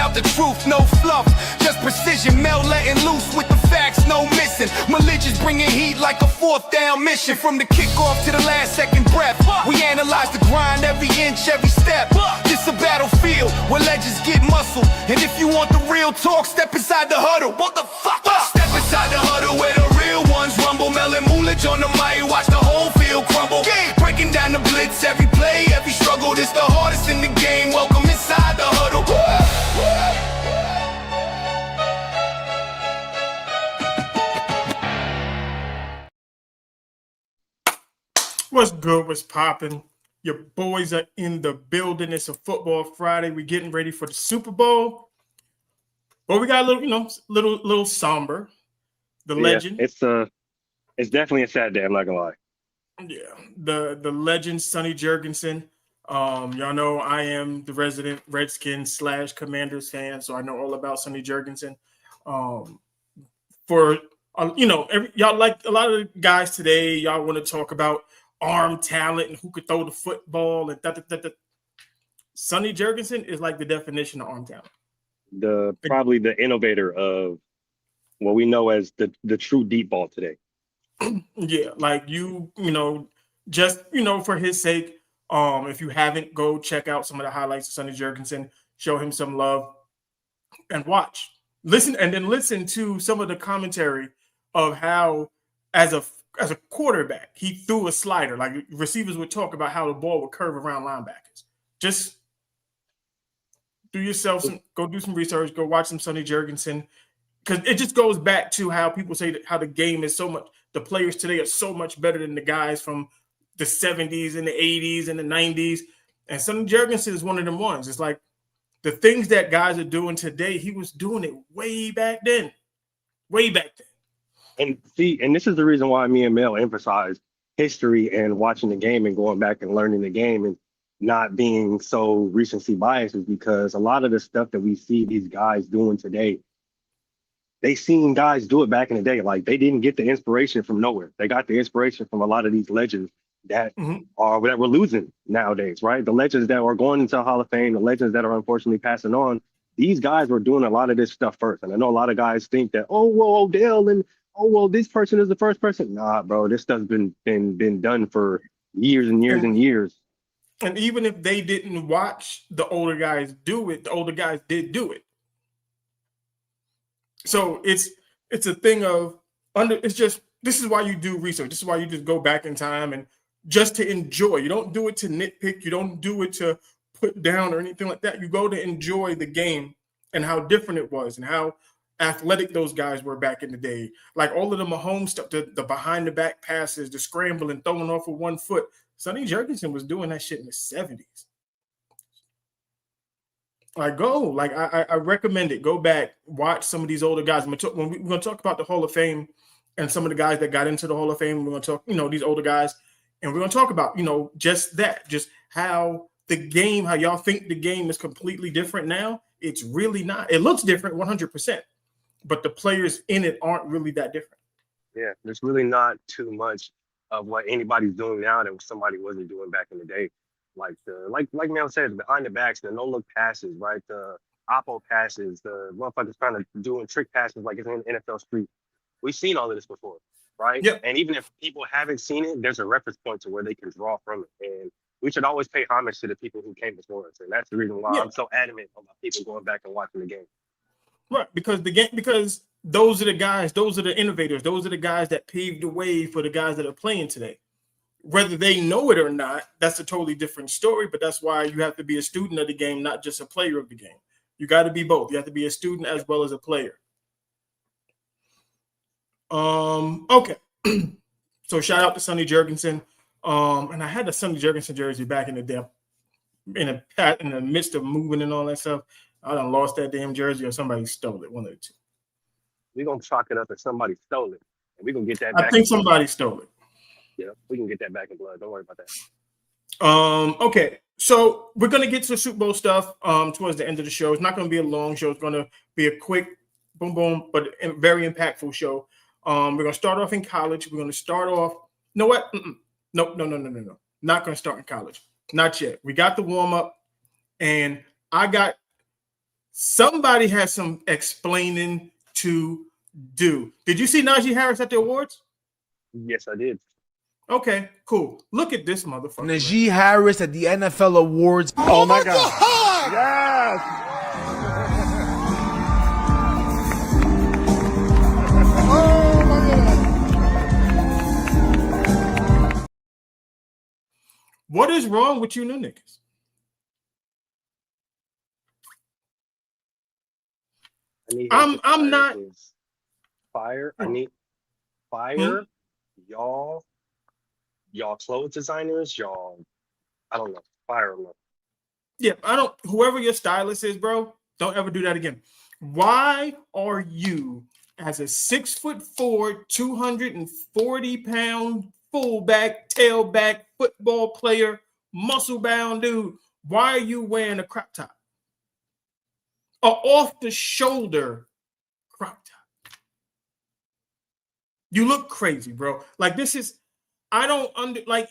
about the truth, no fluff, just precision. Mel letting loose with the facts, no missing. Malicious bringing heat like a fourth down mission. From the kickoff to the last second breath, we analyze the grind every inch, every step. This a battlefield where legends get muscle. And if you want the real talk, step inside the huddle. What the fuck? Step inside the huddle where the real ones rumble. Mel and Moolage on the mic, watch the whole field crumble. Breaking down the blitz, every play, every struggle. This the hardest in the game. Welcome inside the huddle. What's good? What's popping? Your boys are in the building. It's a football Friday. We're getting ready for the Super Bowl. But we got a little, little somber. The legend. It's definitely a sad day. I'm not gonna lie. Yeah, the legend Sonny Jurgensen. Y'all know I am the resident Redskins / Commanders fan, so I know all about Sonny Jurgensen. Y'all like a lot of the guys today. Y'all want to talk about arm talent and who could throw the football and Sonny Jurgensen is like the definition of arm talent. Probably the innovator of what we know as the true deep ball today. Yeah, like just for his sake, if you haven't, go check out some of the highlights of Sonny Jurgensen, show him some love, and listen to some of the commentary of how as a quarterback he threw a slider. Like receivers would talk about how the ball would curve around linebackers. Just go do some research, go watch some Sonny Jurgensen, because it just goes back to how people say that how the game is so much. The players today are so much better than the guys from the 70s and the 80s and the 90s. And Sonny Jurgensen is one of them ones. It's like the things that guys are doing today, he was doing it way back then. And this is the reason why me and Mel emphasize history and watching the game and going back and learning the game and not being so recency biased, is because a lot of the stuff that we see these guys doing today, they seen guys do it back in the day. Like they didn't get the inspiration from nowhere. They got the inspiration from a lot of these legends that we're losing nowadays, right? The legends that are going into Hall of Fame, the legends that are unfortunately passing on. These guys were doing a lot of this stuff first. And I know a lot of guys think that, oh, well, Odell and this person is the first person. Nah, bro, this stuff's been done for years and years and years. And even if they didn't watch the older guys do it, the older guys did do it. So it's a thing of this is why you do research. This is why you just go back in time and just to enjoy. You don't do it to nitpick. You don't do it to put down or anything like that. You go to enjoy the game and how different it was and how athletic those guys were back in the day. Like all of the Mahomes stuff, the behind the back passes, the scrambling, throwing off with 1 foot. Sonny Jurgensen was doing that shit in the 70s. I recommend it. Go back, watch some of these older guys. We're going to talk about the Hall of Fame and some of the guys that got into the Hall of Fame. We're going to talk, these older guys, and we're going to talk about, just that, just how the game, how y'all think the game is completely different now. It's really not. It looks different 100%, but the players in it aren't really that different. Yeah, there's really not too much of what anybody's doing now that somebody wasn't doing back in the day. Like Mel said, behind the backs, the no-look passes, right? The oppo passes, the motherfuckers kind of doing trick passes like it's in NFL Street. We've seen all of this before, right? Yep. And even if people haven't seen it, there's a reference point to where they can draw from it. And we should always pay homage to the people who came before us. And that's the reason why I'm so adamant about people going back and watching the game. Right, because those are the guys, those are the innovators, those are the guys that paved the way for the guys that are playing today. Whether they know it or not, that's a totally different story, but that's why you have to be a student of the game, not just a player of the game. You got to be both. You have to be a student as well as a player. Okay. So shout out to Sonny Jurgensen. And I had the Sonny Jurgensen jersey back in the day, in the midst of moving and all that stuff. I done lost that damn jersey or somebody stole it, one of the two. We're going to chalk it up if somebody stole it. And we're going to get that back. I think somebody stole it. Yeah, we can get that back in blood. Don't worry about that. Okay, so we're going to get to the Super Bowl stuff towards the end of the show. It's not going to be a long show. It's going to be a quick, boom, boom, but a very impactful show. We're going to start off in college. We're going to start off. You know what? No. Not going to start in college. Not yet. We got the warm-up, and I got Somebody has some explaining to do. Did you see Najee Harris at the awards? Yes, I did. Okay, cool. Look at this motherfucker. Najee Harris at the NFL Awards. Oh my God. Yes. Oh my God. What is wrong with you new niggas? I'm not fire. I need fire. Y'all clothes designers, y'all. I don't know. Fire them. Yeah, whoever your stylist is, bro, don't ever do that again. Why are you, as a 6'4", 240-pound fullback, tailback, football player, muscle-bound dude, why are you wearing a crop top? A off-the-shoulder crop top. You look crazy, bro. Like, this is, I don't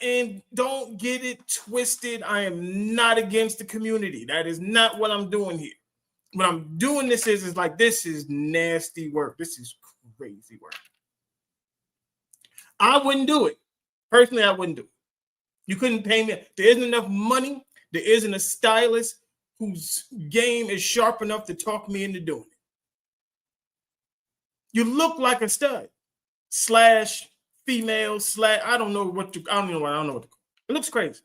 and don't get it twisted. I am not against the community. That is not what I'm doing here. What I'm doing this is like, this is nasty work. This is crazy work. I wouldn't do it. Personally, I wouldn't do it. You couldn't pay me. There isn't enough money. There isn't a stylist whose game is sharp enough to talk me into doing it. You look like a stud slash female slash, I don't know what to call it. It looks crazy.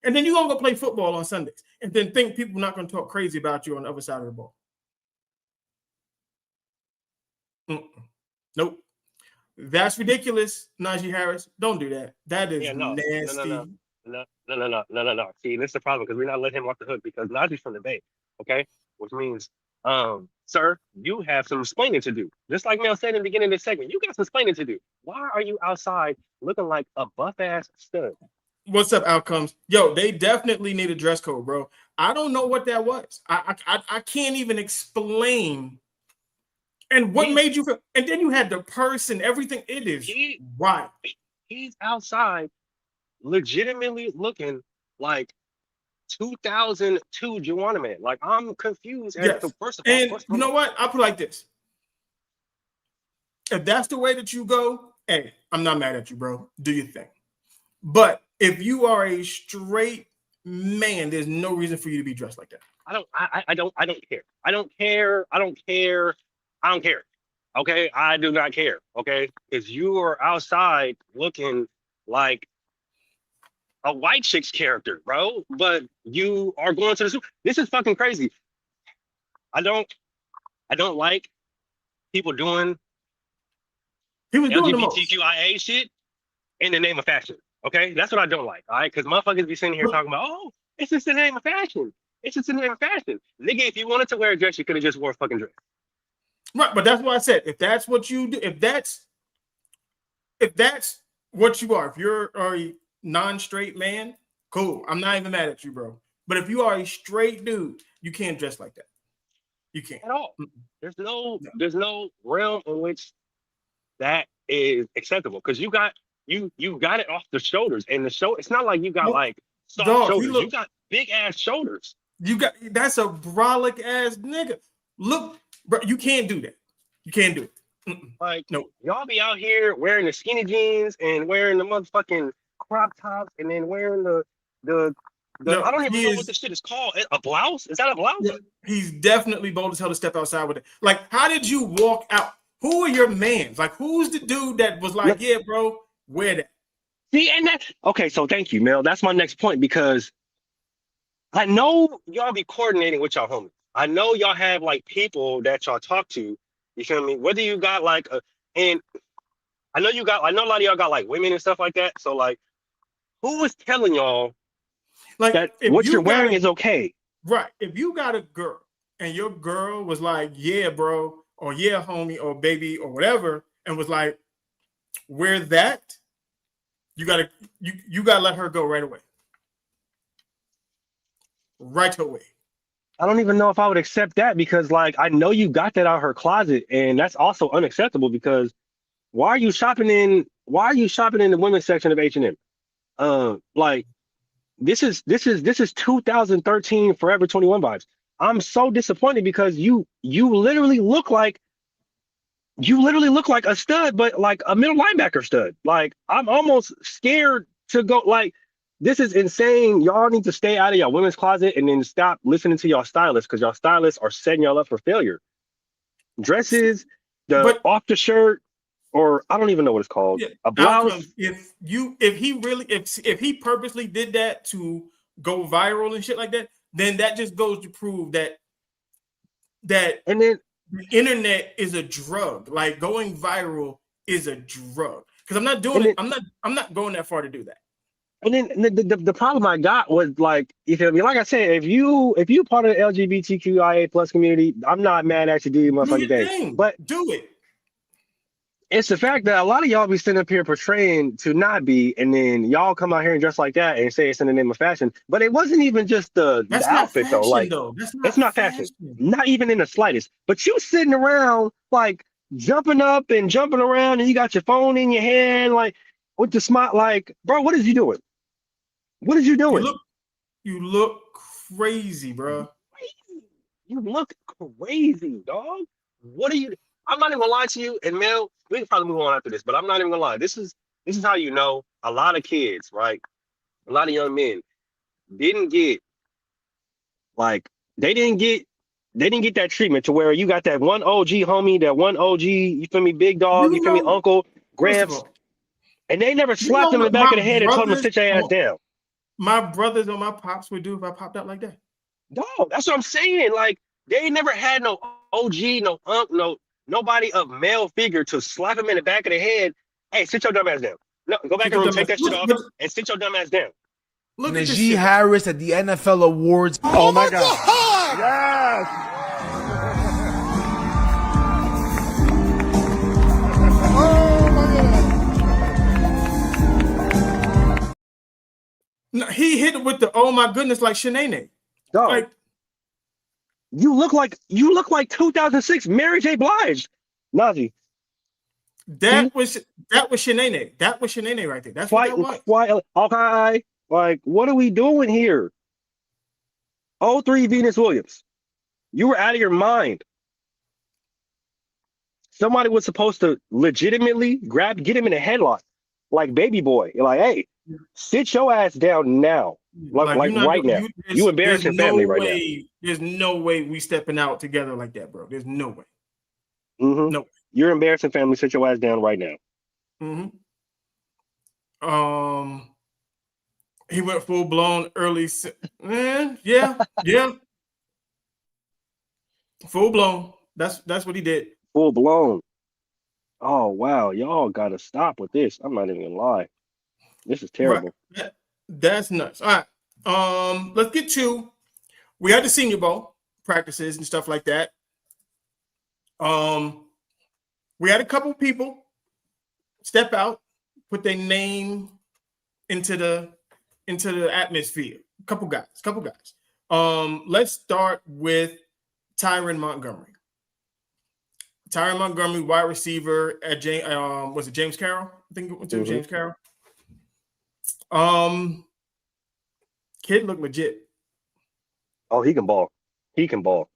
And then you're going to go play football on Sundays and then think people are not going to talk crazy about you on the other side of the ball. Nope. That's ridiculous, Najee Harris. Don't do that. That is nasty. No. See, this is the problem because we're not letting him off the hook because Najee's from the Bay, okay? Which means, sir, you have some explaining to do. Just like Mel said in the beginning of this segment, you got some explaining to do. Why are you outside looking like a buff-ass stud? What's up, Outcomes? Yo, they definitely need a dress code, bro. I don't know what that was. I can't even explain. And what made you feel? And then you had the purse and everything. It is wild. He's outside legitimately looking like 2002 Juwanna Man. Like, I'm confused. Yes. You know what? I'll put it like this. If that's the way that you go, hey, I'm not mad at you, bro. Do your thing. But if you are a straight man, there's no reason for you to be dressed like that. I don't care. Okay, I do not care. Okay, because you are outside looking like a white chick's character, bro. But you are going to the super. This is fucking crazy. I don't like people doing LGBTQIA shit in the name of fashion. Okay, that's what I don't like. All right, because motherfuckers be sitting here talking about, oh, it's just the name of fashion. It's just the name of fashion. Nigga, if you wanted to wear a dress, you could have just wore a fucking dress. Right, but that's what I said. If that's what you do, if that's what you are, if you're a non-straight man, cool. I'm not even mad at you, bro. But if you are a straight dude, you can't dress like that. You can't at all. There's no realm in which that is acceptable because you got it off the shoulders, and it's not like you got like soft shoulders. You got big ass shoulders. That's a brolic ass nigga. Look, bro, you can't do that. You can't do it. Like, no, y'all be out here wearing the skinny jeans and wearing the motherfucking crop tops, and then wearing the I don't even know what this shit is called. A blouse? Is that a blouse? Yeah, he's definitely bold as hell to step outside with it. Like, how did you walk out? Who are your mans? Like, who's the dude that was like, yeah, bro, wear that? See, and okay, so thank you, Mel. That's my next point because I know y'all be coordinating with y'all homies. I know y'all have like people that y'all talk to. You feel me? Whether you got like and I know a lot of y'all got like women and stuff like that. So like, who was telling y'all like that what you're wearing is okay? Right. If you got a girl and your girl was like, yeah, bro, or yeah, homie, or baby, or whatever, and was like, wear that, you gotta let her go right away. Right away. I don't even know if I would accept that because, like, I know you got that out of her closet, and that's also unacceptable because why are you shopping in the women's section of H&M? Like, this is 2013 Forever 21 vibes. I'm so disappointed because you literally look like a stud, but like a middle linebacker stud. Like I'm almost scared to go. Like this is insane. Y'all need to stay out of your women's closet and then stop listening to y'all stylists because y'all stylists are setting y'all up for failure. Dresses, the But off the shirt, or I don't even know what it's called. yeah, A blouse. outcomes. If he purposely did that to go viral and shit like that, then that just goes to prove that And then the internet is a drug. Like going viral is a drug. Because I'm not doing And it. then- I'm not going that far to do that. And then the problem I got was like, you feel me? Like I said, if you part of the LGBTQIA plus community, I'm not mad at you, do your Do motherfucking your thing. thing. But Do it. it's the fact that a lot of y'all be sitting up here portraying to not be, and then y'all come out here and dress like that and say it's in the name of fashion. But it wasn't even just the That's not outfit fashion, though. Like though. That's it's not fashion, not even in the slightest. But you sitting around like jumping up and jumping around, and you got your phone in your hand, like with the smart, like, bro, what is you doing? What is you doing? You look crazy, bro. You look crazy, dog. What are you? I'm not even gonna lie to you. And Mel, we can probably move on after this, but I'm not even gonna lie. This is how you know a lot of kids, right? A lot of young men didn't get like they didn't get that treatment to where you got that one OG homie, that one OG, you feel me, big dog, you feel me, uncle, First of gramps, all, and they never you slapped know him in the what back of my the head and told him to brothers, sit your ass down. my brothers or my pops would do if I popped out like that. Dog, that's what I'm saying. Like they ain't never had no OG, no nobody of male figure to slap him in the back of the head. Hey, sit your dumb ass down. No, go back in the room, take that shit off, and sit your dumb ass down. Look at this Najee shit. Harris at the NFL Awards. Oh my God. Yes. Oh my God. No, he hit it with the oh my goodness like Shanae. Dog, Like you look like 2006 Mary J. Blige. Nazi, that was Shanae. That was Shanae right there. That's what that was. quiet. Okay, like what are we doing here? 03 Venus Williams, you were out of your mind. Somebody was supposed to legitimately get him in a headlock, like baby boy. You're like, hey, sit your ass down now, like you're not- right now. You embarrassing there's family no right way, There's no way we stepping out together like that, bro. There's no way. now. Mm-hmm. No. You're embarrassing family. Sit your ass down right now. Mm-hmm. He went full blown early. Yeah. Full blown. That's what he did. Full blown. Oh wow, y'all gotta stop with this. I'm not even gonna lie. This is terrible. Right. That's nuts. All right. Let's get to. We had the Senior Bowl practices and stuff like that. We had a couple people step out, put their name into the atmosphere. Couple guys. Let's start with Tyron Montgomery. Tyron Montgomery, wide receiver at was it James Carroll? I think it went to James Carroll. Kid looked legit. Oh, he can ball. He can ball.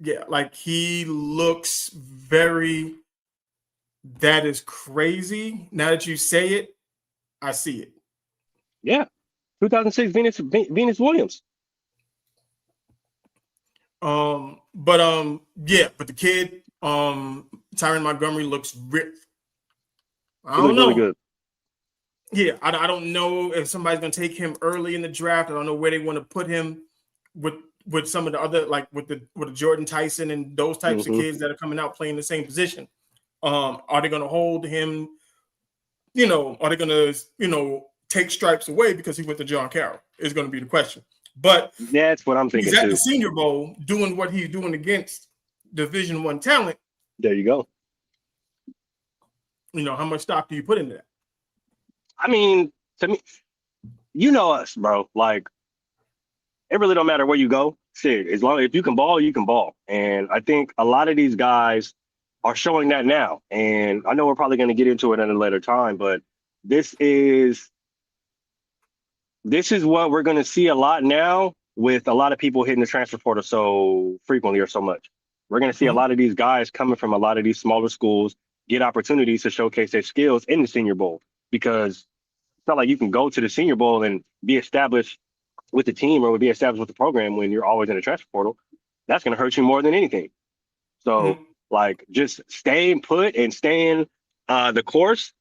Yeah, like he looks very. That is crazy. Now that you say it, I see it. Yeah. 2006 Venus Williams. But the kid, Tyron Montgomery looks ripped. I don't know. Really good. Yeah, I don't know if somebody's gonna take him early in the draft. I don't know where they want to put him with some of the other, like with the Jordan Tyson and those types of kids that are coming out playing the same position. Are they gonna hold him? Are they gonna take stripes away because he went to John Carroll? Is going to be the question. But that's what I'm thinking he's at too. the Senior Bowl doing what he's doing against Division I talent. There you go. How much stock do you put into that? I mean, to me, you know us, bro. Like, it really don't matter where you go. Shit, as long if you can ball, you can ball. And I think a lot of these guys are showing that now. And I know we're probably going to get into it at a later time, but this is what we're going to see a lot now. with a lot of people hitting the transfer portal so frequently or so much. We're going to see a lot of these guys coming from a lot of these smaller schools get opportunities to showcase their skills in the Senior Bowl, because it's not like you can go to the Senior Bowl and be established with the team or be established with the program when you're always in the transfer portal. That's going to hurt you more than anything. So, like, just staying put and staying the course.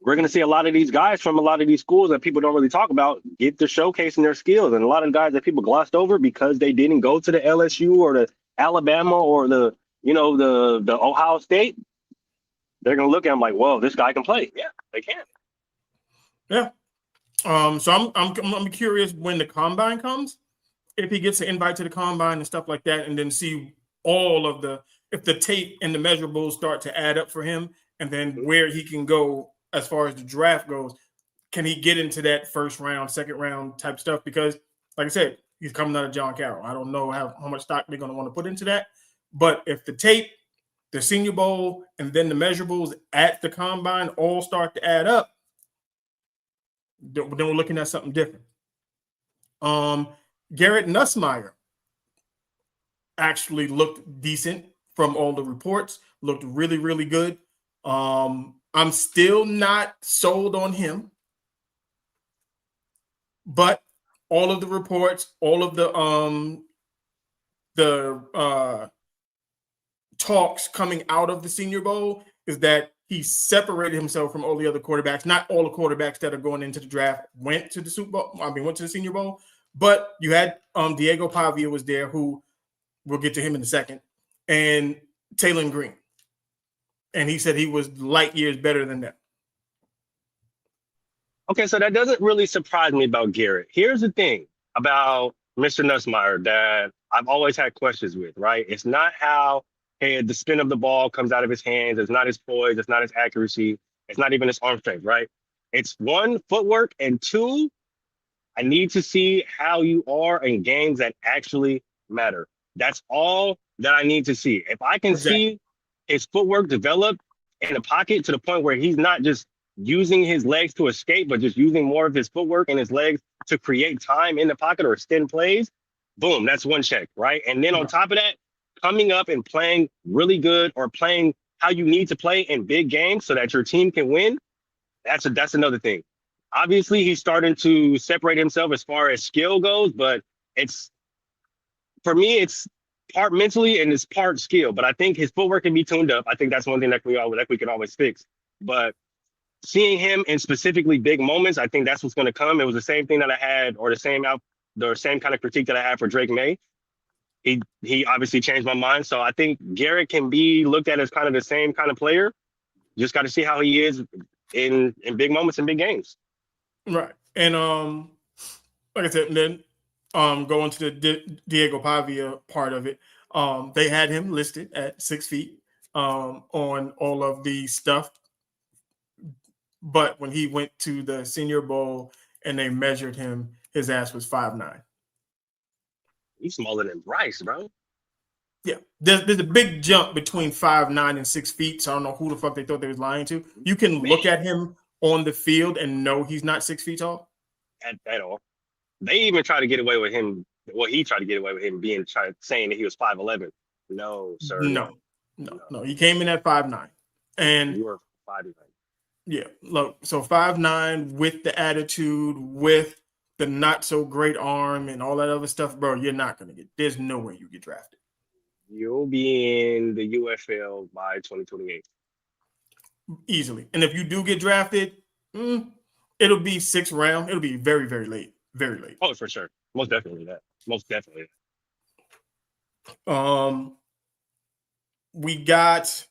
We're going to see a lot of these guys from a lot of these schools that people don't really talk about get to showcasing their skills. And a lot of guys that people glossed over because they didn't go to the LSU or the Alabama or the Ohio State, they're going to look at them like, whoa, this guy can play. Yeah, they can. Yeah. So I'm curious when the combine comes, if he gets an invite to the combine and stuff like that, and then see all of if the tape and the measurables start to add up for him, and then where he can go as far as the draft goes. Can he get into that first round, second round type stuff? Because, like I said, he's coming out of John Carroll. I don't know how much stock they're going to want to put into that. But if the tape, the Senior Bowl, and then the measurables at the combine all start to add up, then we're looking at something different. Garrett Nussmeier actually looked decent from all the reports, looked really, really good. I'm still not sold on him, but all of the reports, all of the talks coming out of the Senior Bowl is that he separated himself from all the other quarterbacks. Not all the quarterbacks that are going into the draft went to the went to the Senior Bowl, but you had Diego Pavia was there, who we'll get to him in a second, and Taylor Green. And he said he was light years better than them. Okay, so that doesn't really surprise me about Garrett. Here's the thing about Mr. Nussmeier that I've always had questions with, right? It's not how the spin of the ball comes out of his hands. It's not his poise. It's not his accuracy. It's not even his arm strength, right? It's one, footwork, and two, I need to see how you are in games that actually matter. That's all that I need to see. If I can see his footwork develop in the pocket to the point where he's not just using his legs to escape, but just using more of his footwork and his legs to create time in the pocket or extend plays, boom, that's one check, right? And then on top of that, coming up and playing really good or playing how you need to play in big games so that your team can win, that's another thing. Obviously, he's starting to separate himself as far as skill goes, but for me, it's part mentally and it's part skill. But I think his footwork can be tuned up. I think that's one thing that we can always fix. But seeing him in specifically big moments, I think that's what's going to come. It was the same thing that I had, or the same kind of critique that I had for Drake May. He obviously changed my mind. So I think Garrett can be looked at as kind of the same kind of player. Just got to see how he is in big moments and big games. Right. And like I said, and then going to the Diego Pavia part of it, they had him listed at 6 feet on all of the stuff. But when he went to the Senior Bowl and they measured him, his ass was 5'9". He's smaller than Bryce, bro. Yeah, there's a big jump between 5'9" and 6 feet. So I don't know who the fuck they thought they was lying to. You can look at him on the field and know he's not 6 feet tall at all. They even tried to get away with him. Well, he tried to get away with him saying that he was 5'11". No, sir. No. He came in at 5'9", and you were 5'9". Yeah, look. So 5'9" with the attitude, with the not so great arm, and all that other stuff, bro. You're not gonna get. There's no way you get drafted. You'll be in the UFL by 2028 easily. And if you do get drafted, it'll be 6th round. It'll be very, very late. Very late. Oh, for sure. Most definitely that. Most definitely. We got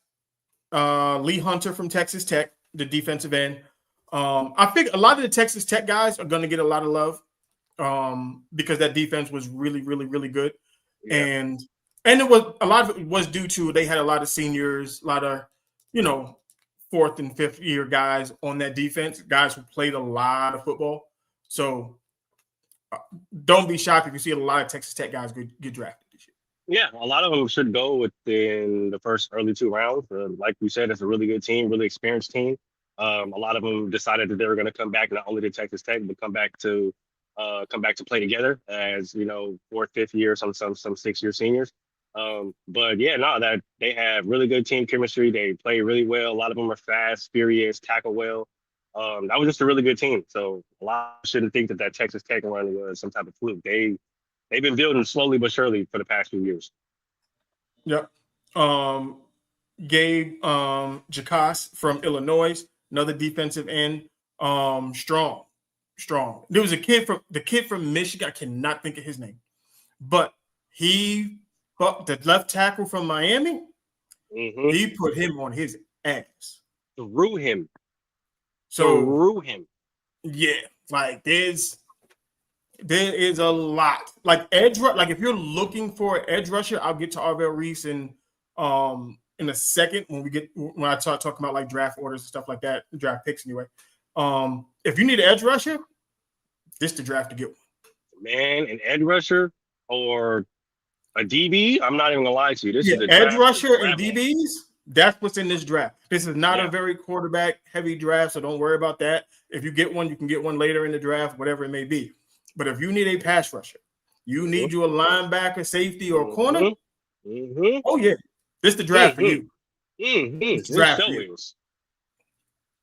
Lee Hunter from Texas Tech, the defensive end. I think a lot of the Texas Tech guys are going to get a lot of love because that defense was really, really, really good. Yeah. And it was a lot of it was due to they had a lot of seniors, a lot of, 4th and 5th year guys on that defense, guys who played a lot of football. So don't be shocked if you see a lot of Texas Tech guys get drafted this year. Yeah, a lot of them should go within the first early 2 rounds. Like we said, it's a really good team, really experienced team. A lot of them decided that they were going to come back not only to Texas Tech, but come back to come back to play together as fourth, fifth year, some 6 year seniors. But yeah, no, that they have really good team chemistry. They play really well. A lot of them are fast, furious, tackle well. That was just a really good team. So a lot shouldn't think that Texas Tech run was some type of fluke. They've been building slowly but surely for the past few years. Yep. Gabe Jacas from Illinois, another defensive end. Strong. There was a kid from Michigan. I cannot think of his name, but the left tackle from Miami. Mm-hmm. He put him on his ass. Threw him. Yeah, like there is a lot. Like if you're looking for an edge rusher, I'll get to Arvell Reese in a second when I start talking about like draft orders and stuff like that, draft picks anyway. If you need an edge rusher, this the draft to get one. Man, an edge rusher or a DB, I'm not even gonna lie to you. This is the edge rusher and DBs. That's what's in this draft. This is not a very quarterback heavy draft, so don't worry about that. If you get one, you can get one later in the draft, whatever it may be. But if you need a pass rusher, you need you a linebacker, safety, or corner. Mm-hmm. Oh yeah, this is the draft for you.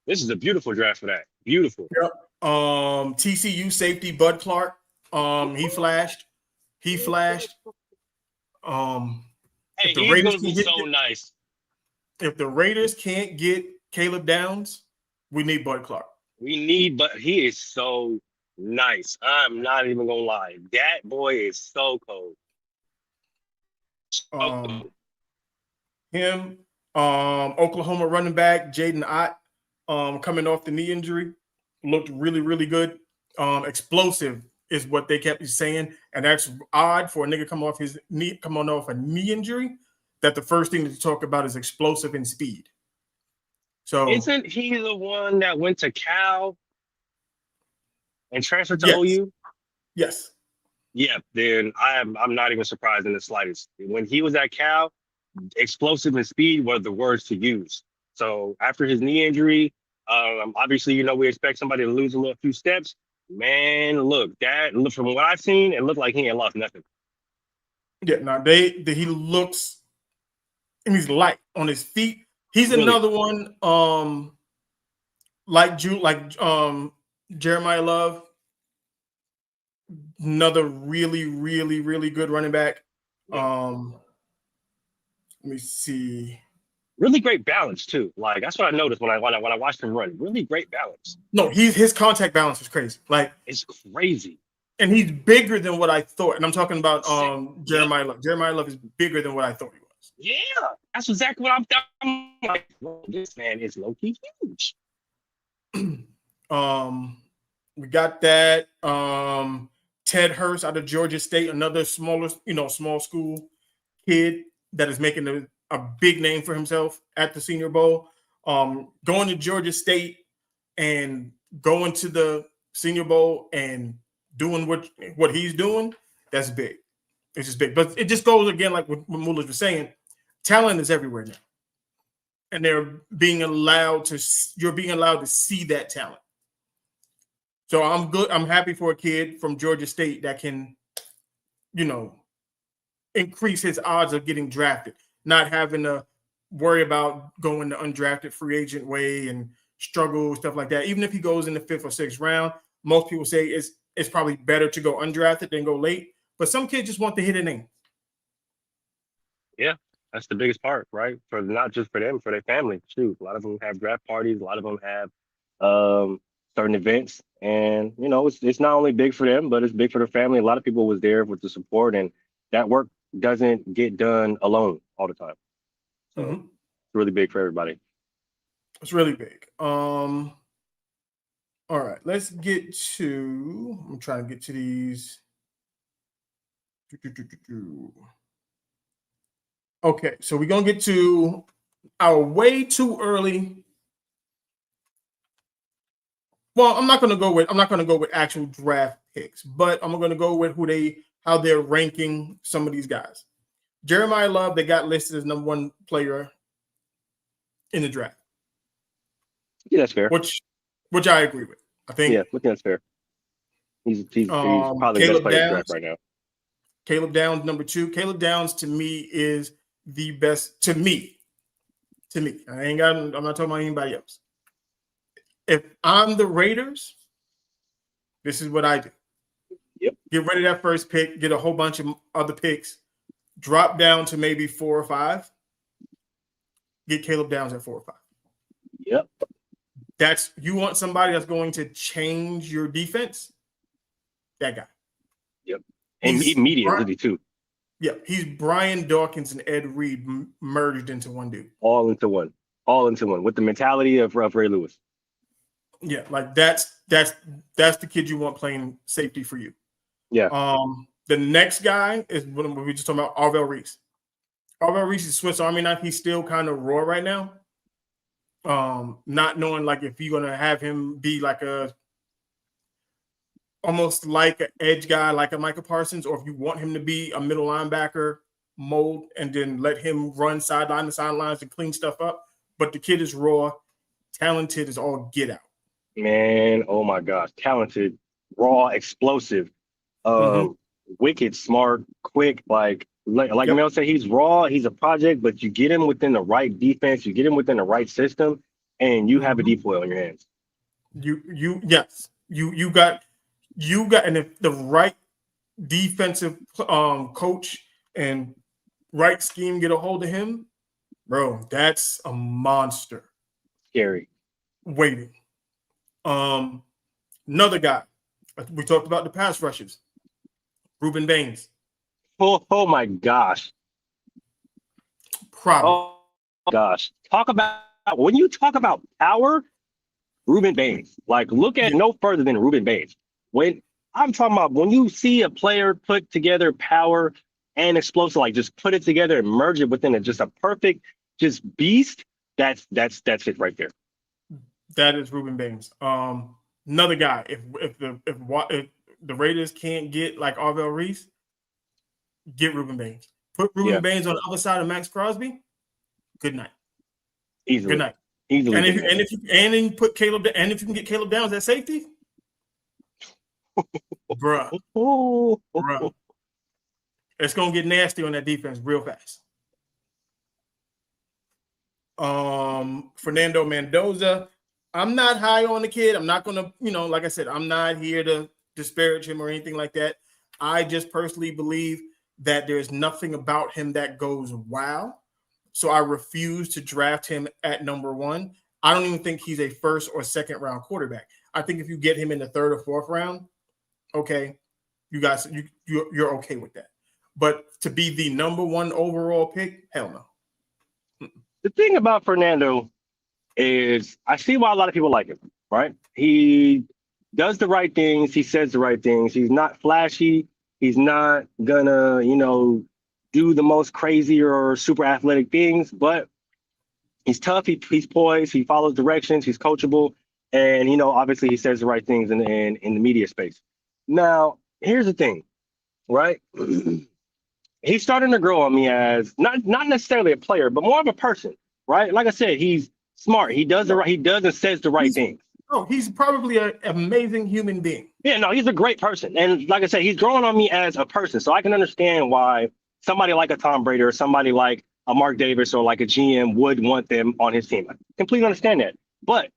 This is a beautiful draft for that. Beautiful. Yep. TCU safety Bud Clark. He flashed. Hey, he's gonna be so nice. If the Raiders can't get Caleb Downs, we need Bud Clark. But he is so nice. I'm not even gonna lie. That boy is so cold. Him, Oklahoma running back Jaden Ott, coming off the knee injury, looked really, really good. Explosive is what they kept saying, and that's odd for a nigga coming off a knee injury. That the first thing to talk about is explosive and speed. So isn't he the one that went to Cal and transferred to OU? Yes. Yeah, then I'm not even surprised in the slightest. When he was at Cal, explosive and speed were the words to use. So after his knee injury, obviously, we expect somebody to lose a few steps. Man, from what I've seen, it looked like he ain't lost nothing. Yeah, no, he looks, and he's light on his feet. He's really? Another one, like Jeremiah Love, another really, really, really good running back. Let me see. Really great balance too. Like that's what I noticed when I watched him run. Really great balance. No, his contact balance is crazy. Like it's crazy. And he's bigger than what I thought. And I'm talking about Jeremiah Love. Jeremiah Love is bigger than what I thought he was. Yeah, that's exactly what I'm like. This man is low-key huge. We got that. Ted Hurst out of Georgia State, another small school kid that is making a big name for himself at the Senior Bowl. Going to Georgia State and going to the Senior Bowl and doing what he's doing, that's big. It's just big. But it just goes again, like what Mullers was saying, talent is everywhere now. And you're being allowed to see that talent. So I'm good. I'm happy for a kid from Georgia State that can, increase his odds of getting drafted, not having to worry about going the undrafted free agent way and struggle, stuff like that. Even if he goes in the 5th or 6th round, most people say it's probably better to go undrafted than go late. But some kids just want to hit a name. Yeah, that's the biggest part, right? For not just for them, for their family too. A lot of them have draft parties. A lot of them have certain events, and it's not only big for them, but it's big for their family. A lot of people was there with the support, and that work doesn't get done alone all the time. So it's really big for everybody. It's really big. All right, let's get to. I'm trying to get to these. Okay, so we're gonna get to our way too early. Well, I'm not gonna go with actual draft picks, but I'm gonna go with how they're ranking some of these guys. Jeremiah Love, they got listed as number 1 player in the draft. Yeah, that's fair. Which I agree with. I think. Yeah, that's fair. He's probably the best Caleb player in the Downs. draft right now. Caleb Downs, number 2. Caleb Downs to me is the best to me. I'm not talking about anybody else. If I'm the Raiders, this is what I do. Yep. Get rid of that first pick, get a whole bunch of other picks, drop down to maybe 4 or 5. Get Caleb Downs at 4 or 5. Yep. You want somebody that's going to change your defense? That guy. Yep. And immediately too. Yeah, he's Brian Dawkins and Ed Reed merged into one dude. All into one with the mentality of Ray Lewis. Yeah, like that's the kid you want playing safety for you. Yeah. The next guy is what we just talking about, Arvell Reese. Arvell Reese is Swiss Army knife. He's still kind of raw right now. Not knowing like if you're gonna have him be like almost like an edge guy, like a Micah Parsons, or if you want him to be a middle linebacker mold and then let him run sideline to sidelines and clean stuff up. But the kid is raw, talented as all get out. Man, oh my gosh, talented, raw, explosive, wicked, smart, quick. Like Mel said, he's raw. He's a project, but you get him within the right defense, you get him within the right system, and you have a deep boy on your hands. You got, and if the right defensive coach and right scheme get a hold of him, bro, that's a monster. Scary. Waiting. Another guy. We talked about the pass rushes. Ruben Baines. Oh my gosh. Probably. Oh gosh. When you talk about power, Ruben Baines. Like, look at no further than Ruben Baines. When I'm talking about when you see a player put together power and explosive, like just put it together and merge it within just a perfect just beast, that's it right there. That is Ruben Baines. Another guy. If the Raiders can't get like Arvell Reese, get Ruben Baines. Put Ruben Baines on the other side of Max Crosby. Good night. Easily. Good night. Easily. And if you can get Caleb Downs at safety, bruh, it's gonna get nasty on that defense real fast. Fernando Mendoza. I'm not high on the kid. I'm not gonna, like I said, I'm not here to disparage him or anything like that. I just personally believe that there's nothing about him that goes wow. So I refuse to draft him at number 1. I don't even think he's a first or second round quarterback. I think if you get him in the 3rd or 4th round, okay, you guys, you're okay with that. But to be the number 1 overall pick, hell no. The thing about Fernando is I see why a lot of people like him, right? He does the right things. He says the right things. He's not flashy. He's not gonna, do the most crazy or super athletic things, but he's tough. He's poised. He follows directions. He's coachable. And, obviously he says the right things in the media space. Now, here's the thing, right? He's starting to grow on me as not necessarily a player, but more of a person, right? Like I said, he's smart. He does and says the right things. Oh, he's probably an amazing human being. Yeah, no, he's a great person. And like I said, he's growing on me as a person. So I can understand why somebody like a Tom Brady or somebody like a Mark Davis or like a GM would want them on his team. I completely understand that. But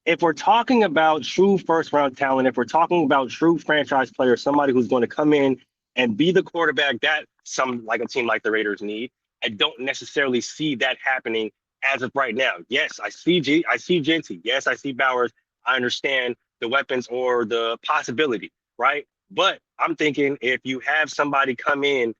if we're talking about true first-round talent, if we're talking about true franchise players, somebody who's going to come in and be the quarterback that a team like the Raiders need, I don't necessarily see that happening as of right now. Yes, I see Genty. Yes, I see Bowers. I understand the weapons or the possibility, right? But I'm thinking if you have somebody come in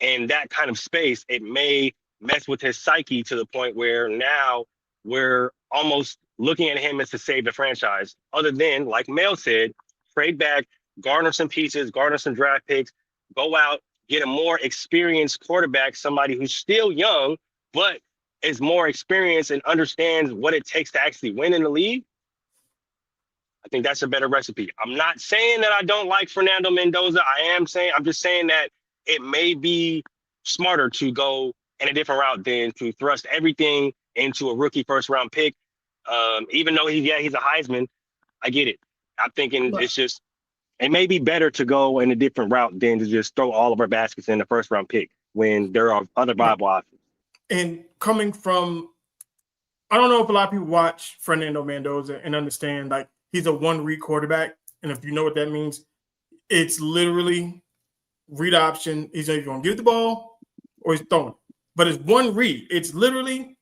that kind of space, it may mess with his psyche to the point where now we're almost looking at him as to save the franchise. Other than, like Mel said, trade back, garner some pieces, garner some draft picks, go out, get a more experienced quarterback, somebody who's still young, but is more experienced and understands what it takes to actually win in the league. I think that's a better recipe. I'm not saying that I don't like Fernando Mendoza. I'm just saying that it may be smarter to go in a different route than to thrust everything into a rookie first round pick. Even though he's a Heisman, I get it. I'm thinking it's just it may be better to go in a different route than to just throw all of our baskets in the first round pick when there are other viable options. And coming from, I don't know if a lot of people watch Fernando Mendoza and understand like he's a one-read quarterback. And if you know what that means, it's literally read option. He's either going to give the ball or he's throwing it. But it's one read. It's literally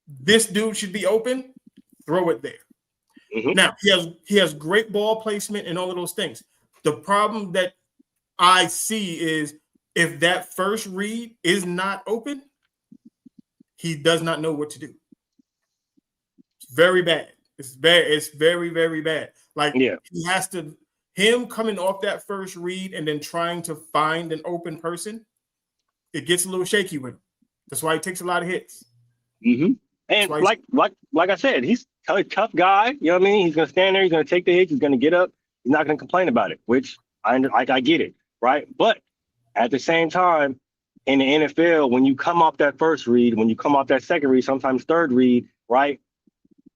this dude should be open, throw it there. Mhm. Now, he has great ball placement and all of those things. The problem that I see is if that first read is not open, he does not know what to do. It's very bad. It's bad. It's very, very bad. Like Yeah. he has to, him coming off that first read and then trying to find an open person, it gets a little shaky with him. That's why he takes a lot of hits. Mm-hmm. And why he's- like I said, he's a tough guy. You know what I mean? He's gonna stand there. He's gonna take the hits. He's gonna get up. He's not gonna complain about it. Which I get it, right? But at the same time, in the NFL, when you come off that first read, when you come off that second read, sometimes third read, right?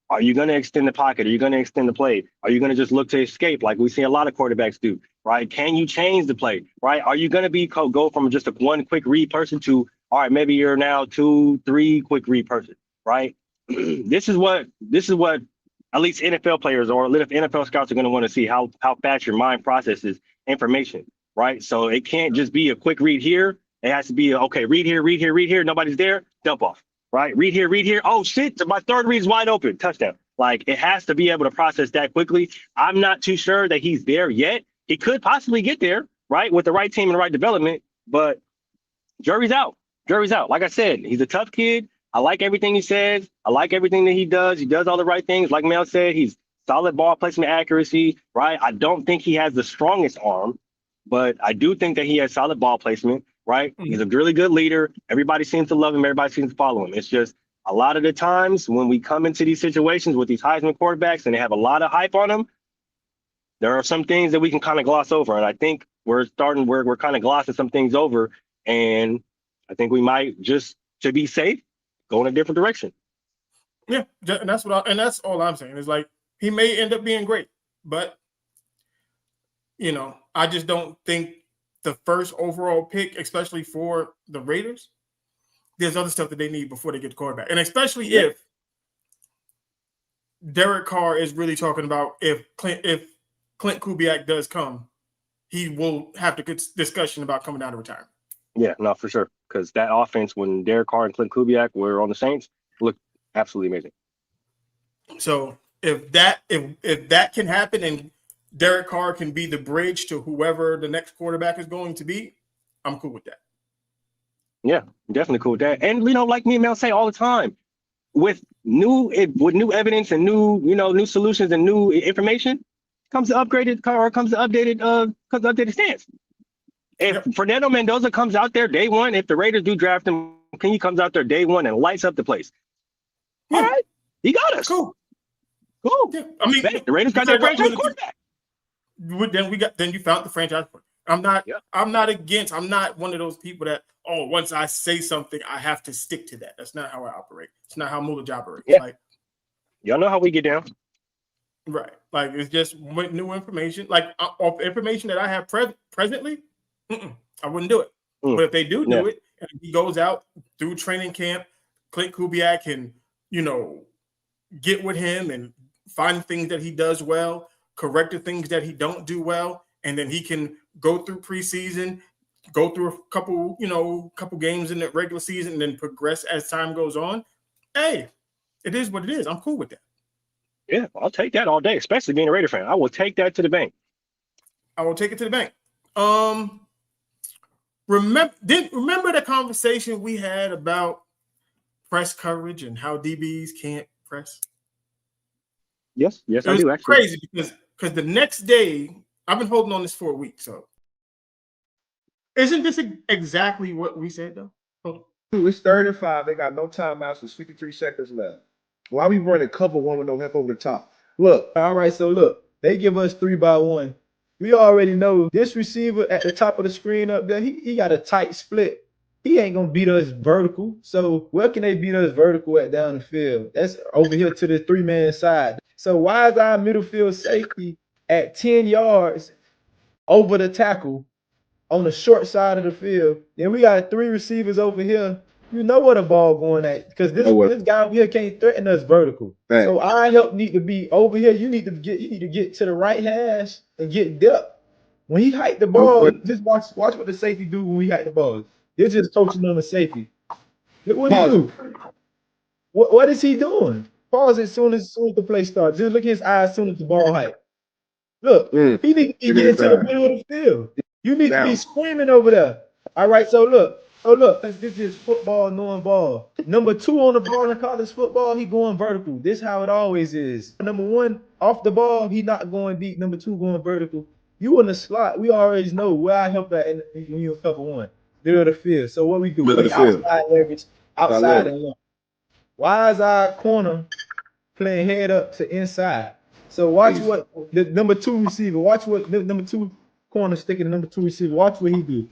Are you going to extend the pocket? Are you going to extend the play? Are you going to just look to escape like we see a lot of quarterbacks do, right? Can you change the play, right? Are you going to be go from just a one quick read person to, all right, maybe you're now 2, 3 quick read person, right? This is what at least NFL players or NFL scouts are going to want to see how fast your mind processes information, right? So it can't just be a quick read here. It has to be, okay, read here. Nobody's there. Dump off. Right, read here. Oh shit, my third read is wide open, touchdown. Like it has to be able to process that quickly. I'm not too sure that he's there yet. He could possibly get there, right, with the right team and the right development. But jury's out. Like I said, he's a tough kid. I like everything he says. I like everything that he does. He does all the right things. Like Mel said, he's solid ball placement accuracy. Right. I don't think he has the strongest arm, but I do think that he has solid ball placement. Right. He's a really good leader. Everybody seems to love him. Everybody seems to follow him. It's just a lot of the times when we come into these situations with these Heisman quarterbacks and they have a lot of hype on them, there are some things that we can kind of gloss over. And I think we're kind of glossing some things over. And I think we might just, to be safe, go in a different direction. Yeah. And that's all I'm saying is like, he may end up being great, but you know, I just don't think the first overall pick, especially for the Raiders, there's other stuff that they need before they get the quarterback. And especially if Derek Carr is really talking about if Clint Kubiak does come, he will have the good discussion about coming out of retirement. Yeah, no, for sure. Because that offense, when Derek Carr and Clint Kubiak were on the Saints, looked absolutely amazing. So if that can happen and Derek Carr can be the bridge to whoever the next quarterback is going to be, I'm cool with that. Yeah, definitely cool with that. And you know, like me and Mel say all the time, with new evidence and new solutions and new information, comes the updated stance. If Fernando Mendoza comes out there day one, if the Raiders do draft him, he comes out there day one and lights up the place. Yeah. All right, he got us. Cool. Yeah. I mean, the Raiders got their franchise quarterback. Then you found the franchise. I'm not one of those people that, once I say something, I have to stick to that. That's not how I operate. It's not how Mulage operates. Yeah. Like, y'all know how we get down. Right. Like it's just new information. Like off information that I have presently, I wouldn't do it. But if they do it, and he goes out through training camp, Clint Kubiak can, get with him and find things that he does well, correct the things that he don't do well, and then he can go through preseason, go through a couple games in the regular season, and then progress as time goes on. Hey, it is what it is. I'm cool with that. Yeah, I'll take that all day, especially being a Raider fan. I will take that to the bank. I will take it to the bank. Remember the conversation we had about press coverage and how DBs can't press? Yes, I do actually. Crazy because the next day, I've been holding on this for a week. So, isn't this exactly what we said though? It's 35. They got no timeouts. There's 53 seconds left. Why we running cover one with no help over the top? Look. All right, so look, they give us 3-by-1. We already know this receiver at the top of the screen up there, he got a tight split. He ain't gonna beat us vertical. So where can they beat us vertical at down the field? That's over here to the 3-man side. So why is our middle field safety at 10 yards over the tackle on the short side of the field. Then we got 3 receivers over here. You know where the ball going at because this guy over here can't threaten us vertical. Fact. So our help need to be over here. You need to get to the right hash and get depth. When he hiked the ball, just watch what the safety do when he hiked the ball. They're just coaching on the safety. Look what he do. What is he doing? Pause as soon as the play starts. Just look at his eyes as soon as the ball hike. Look, he need to be getting to the middle of the field. You need to be screaming over there. All right, so look, this is football, knowing ball. Number 2 on the ball in college football, he going vertical. This how it always is. Number 1 off the ball, he not going deep. Number 2 going vertical. You in the slot, we already know where I help at when you in cover 1. Middle of the field. So what we do? We outside leverage, outside and long. Why is our corner playing head up to inside? So watch what the number 2 receiver. Watch what the number 2 corner sticking the number 2 receiver. Watch what he do.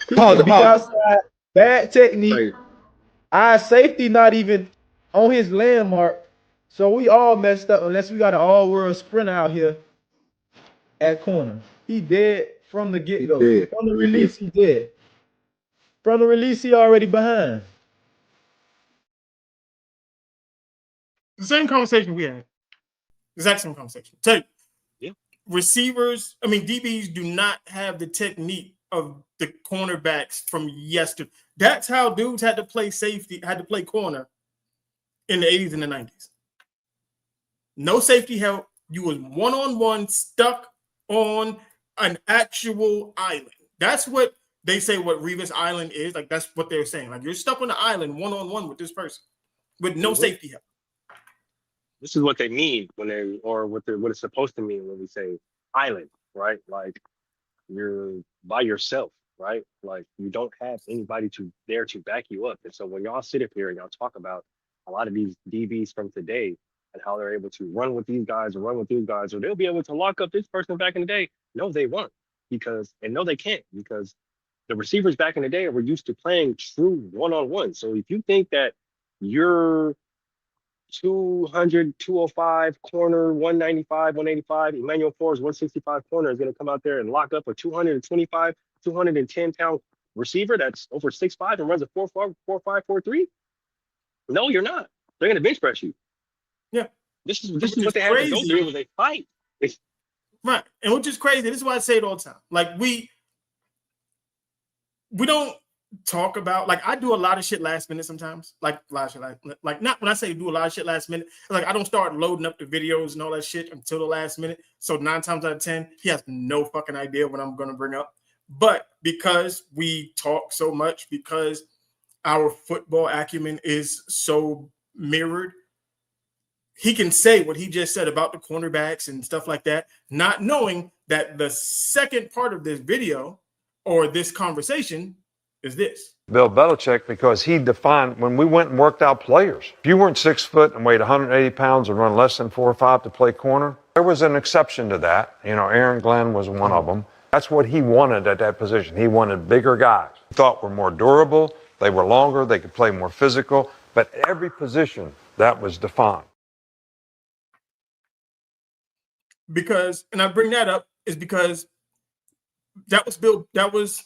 He be outside, bad technique. Our safety not even on his landmark. So we all messed up unless we got an all-world sprint out here at corner. He dead from the get-go. From the release, he dead. From the release, he already behind. The same conversation we had. Exact same conversation. Tell you, receivers, I mean, DBs do not have the technique of the cornerbacks from yesterday. That's how dudes had to play safety, had to play corner in the 80s and the 90s. No safety help. You was one-on-one stuck on an actual island. That's what they say what Revis Island is. Like, that's what they're saying. Like, you're stuck on the island one-on-one with this person with no safety help. This is what they mean when they, or what it's supposed to mean when we say island, right? Like you're by yourself, right? Like you don't have anybody there to back you up. And so when y'all sit up here and y'all talk about a lot of these DBs from today and how they're able to run with these guys or run with these guys, or they'll be able to lock up this person back in the day. No, they won't no, they can't because the receivers back in the day were used to playing true one-on-one. So if you think that you're 200, 205 corner, 195, 185, Emmanuel Forbes 165 corner is going to come out there and lock up a 225, 210 pound receiver that's over 6'5" and runs a 4.5, 4.5, 4.3. No, you're not. They're going to bench press you. Yeah. This is what they have to go through when they fight. Right. And which is crazy. This is why I say it all the time. Like we don't talk about, like I do a lot of shit last minute sometimes. Like a lot of shit like not when I say do a lot of shit last minute, like I don't start loading up the videos and all that shit until the last minute. So 9 times out of 10, he has no fucking idea what I'm gonna bring up. But because we talk so much, because our football acumen is so mirrored, he can say what he just said about the cornerbacks and stuff like that, not knowing that the second part of this video or this conversation is this. Bill Belichick, because he defined, when we went and worked out players, if you weren't 6 foot and weighed 180 pounds and run less than 4.5 to play corner, there was an exception to that. You know, Aaron Glenn was one of them. That's what he wanted at that position. He wanted bigger guys. He thought were more durable, they were longer, they could play more physical, but every position that was defined. Because, and I bring that up is because that was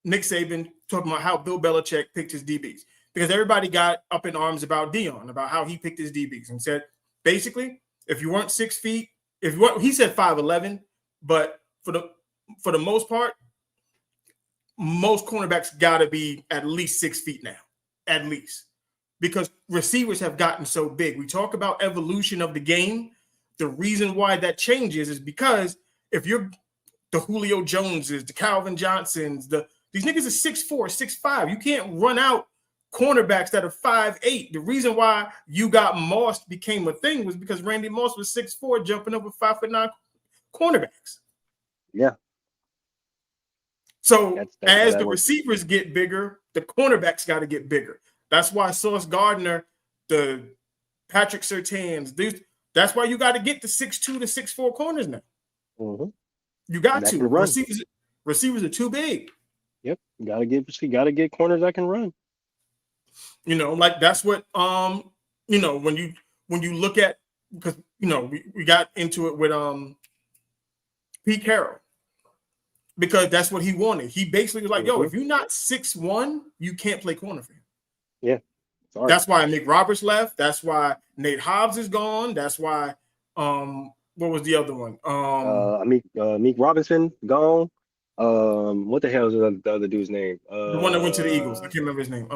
Nick Saban talking about how Bill Belichick picked his DBs, because everybody got up in arms about Dion, about how he picked his DBs and said, basically, if you weren't 6 feet, if you weren't, he said 5'11", but for the most part, most cornerbacks got to be at least 6 feet now, at least, because receivers have gotten so big. We talk about evolution of the game. The reason why that changes is because if you're the Julio Joneses, the Calvin Johnsons, these niggas are 6'4", 6'5". You can't run out cornerbacks that are 5'8". The reason why you got Moss became a thing was because Randy Moss was 6'4", jumping over 5'9" cornerbacks. Yeah. So that's as the receivers get bigger, the cornerbacks got to get bigger. That's why Sauce Gardner, the Patrick Surtains, that's why you got to get the 6'2" to 6'4" corners now. Mm-hmm. You got to. Receivers are too big. Yep. You gotta get corners that can run. You know, like that's what you know, when you look at, because you know, we got into it with Pete Carroll. because that's what he wanted. He basically was like, yo, if you're not 6'1", you can't play corner for him. Yeah. Sorry. That's why Nick Roberts left. That's why Nate Hobbs is gone. That's why what was the other one? Meek Robinson gone. What the hell is the other dude's name? The one that went to the Eagles. I can't remember his name.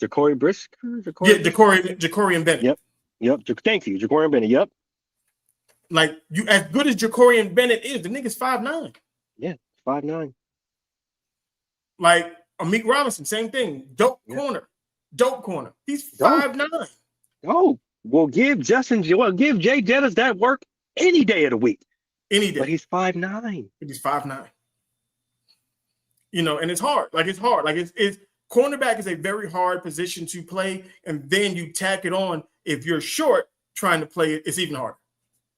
Ja'Cory Brisker. Ja'Cory and Bennett. Yep. Thank you, Ja'Cory and Bennett. Yep. Like you, as good as Ja'Cory and Bennett is, the nigga's 5'9". Yeah, 5'9". Like Amik Robinson, same thing. Dope corner. He's 5'9". Oh, well, give Jay Jettis that work any day of the week. Any day. But he's 5'9". He's 5'9". You know, and it's hard. Like it's cornerback is a very hard position to play, and then you tack it on. If you're short, trying to play it, it's even harder.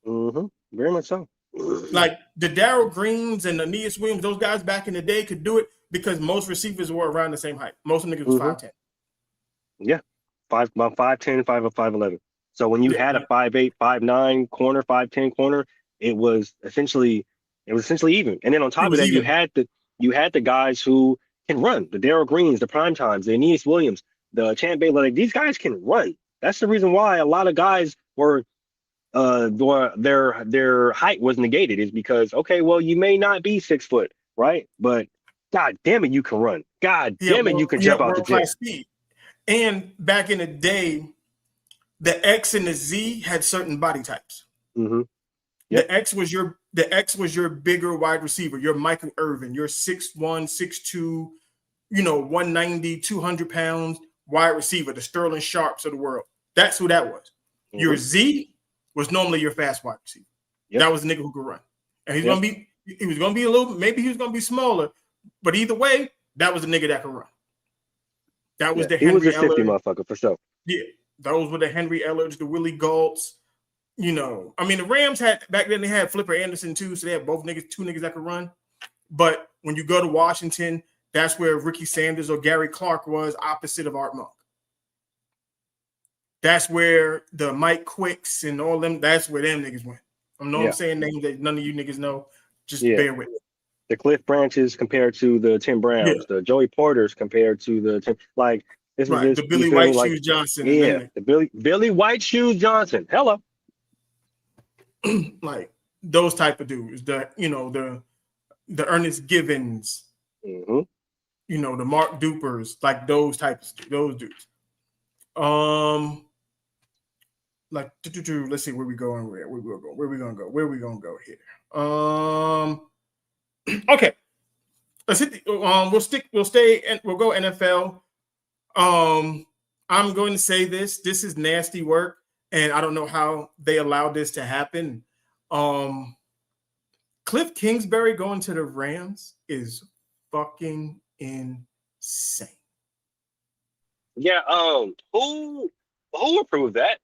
Mm-hmm. Very much so. Like the Darrell Greens and the Aeneas Williams, those guys back in the day could do it because most receivers were around the same height. Most of them niggas was 5'10". Yeah, about 5'10", 5'11". So when you had a 5'8", 5'9" corner, 5'10" corner, it was essentially even. And then on top of that, you had the guys who can run, the Darrell Greens, the Prime Times, the Aeneas Williams, the Champ Baylor. Like, these guys can run. That's the reason why a lot of guys were their height was negated, is because, okay, well, you may not be 6 foot, right? But God damn it, you can run. God damn it, you can jump out the gym. Speed. And back in the day, the X and the Z had certain body types. Mm-hmm. Yep. The X was your bigger wide receiver, your Michael Irvin, your 6'1", 6'2", 190, 200 pounds wide receiver, the Sterling Sharps of the world. That's who that was. Mm-hmm. Your Z was normally your fast wide receiver. Yep. That was the nigga who could run. And he was gonna be a little, maybe he was gonna be smaller, but either way, that was the nigga that could run. That was the Henry. He was a shifty motherfucker for sure. Yeah, those were the Henry Ellards, the Willie Gaults. I mean, the Rams had back then. They had Flipper Anderson too, so they had two niggas that could run. But when you go to Washington, that's where Ricky Sanders or Gary Clark was, opposite of Art Monk. That's where the Mike Quicks and all them. That's where them niggas went. I'm saying names that none of you niggas know. Just bear with it. The Cliff Branches compared to the Tim Browns, the Joey Porters compared to the Tim, like this is the Billy White Shoes Johnson. Yeah, the Billy White Shoes Johnson. Hello. Like those type of dudes, the Ernest Givens, mm-hmm. The Mark Dupers, like those dudes. Like let's see where we going. Where we gonna go here? Okay, let's hit. We'll stay and we'll go NFL. I'm going to say this. This is nasty work. And I don't know how they allowed this to happen. Cliff Kingsbury going to the Rams is fucking insane. Yeah. Who approved that?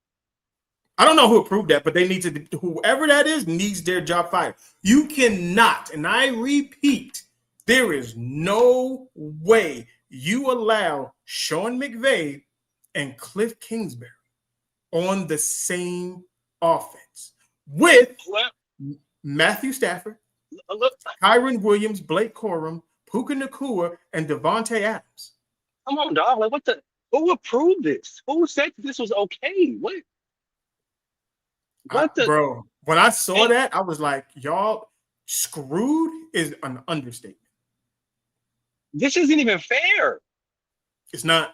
I don't know who approved that, but they need to. Whoever that is needs their job fired. You cannot, and I repeat, there is no way you allow Sean McVay and Cliff Kingsbury on the same offense with Matthew Stafford, Kyron Williams, Blake Corum, Puka Nacua, and Devontae Adams. Come on, dog. Like, who approved this? Who said this was okay? Bro, when I saw that, I was like, y'all screwed is an understatement. This isn't even fair. It's not.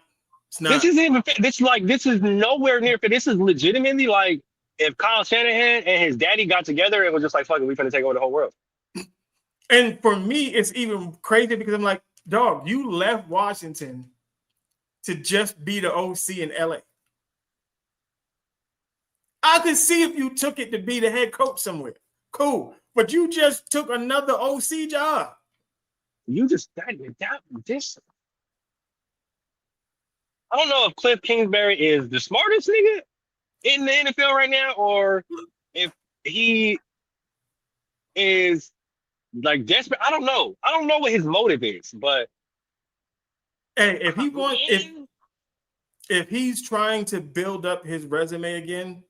This isn't even fair. This is nowhere near fair. This is legitimately like if Kyle Shanahan and his daddy got together and was just like, fuck it, we're gonna take over the whole world. And for me, it's even crazy because I'm like, dog, you left Washington to just be the OC in LA. I could see if you took it to be the head coach somewhere. Cool. But you just took another OC job. You just this. I don't know if Cliff Kingsbury is the smartest nigga in the NFL right now, or if he is like desperate. I don't know. I don't know what his motive is, but hey, if he's trying to build up his resume again,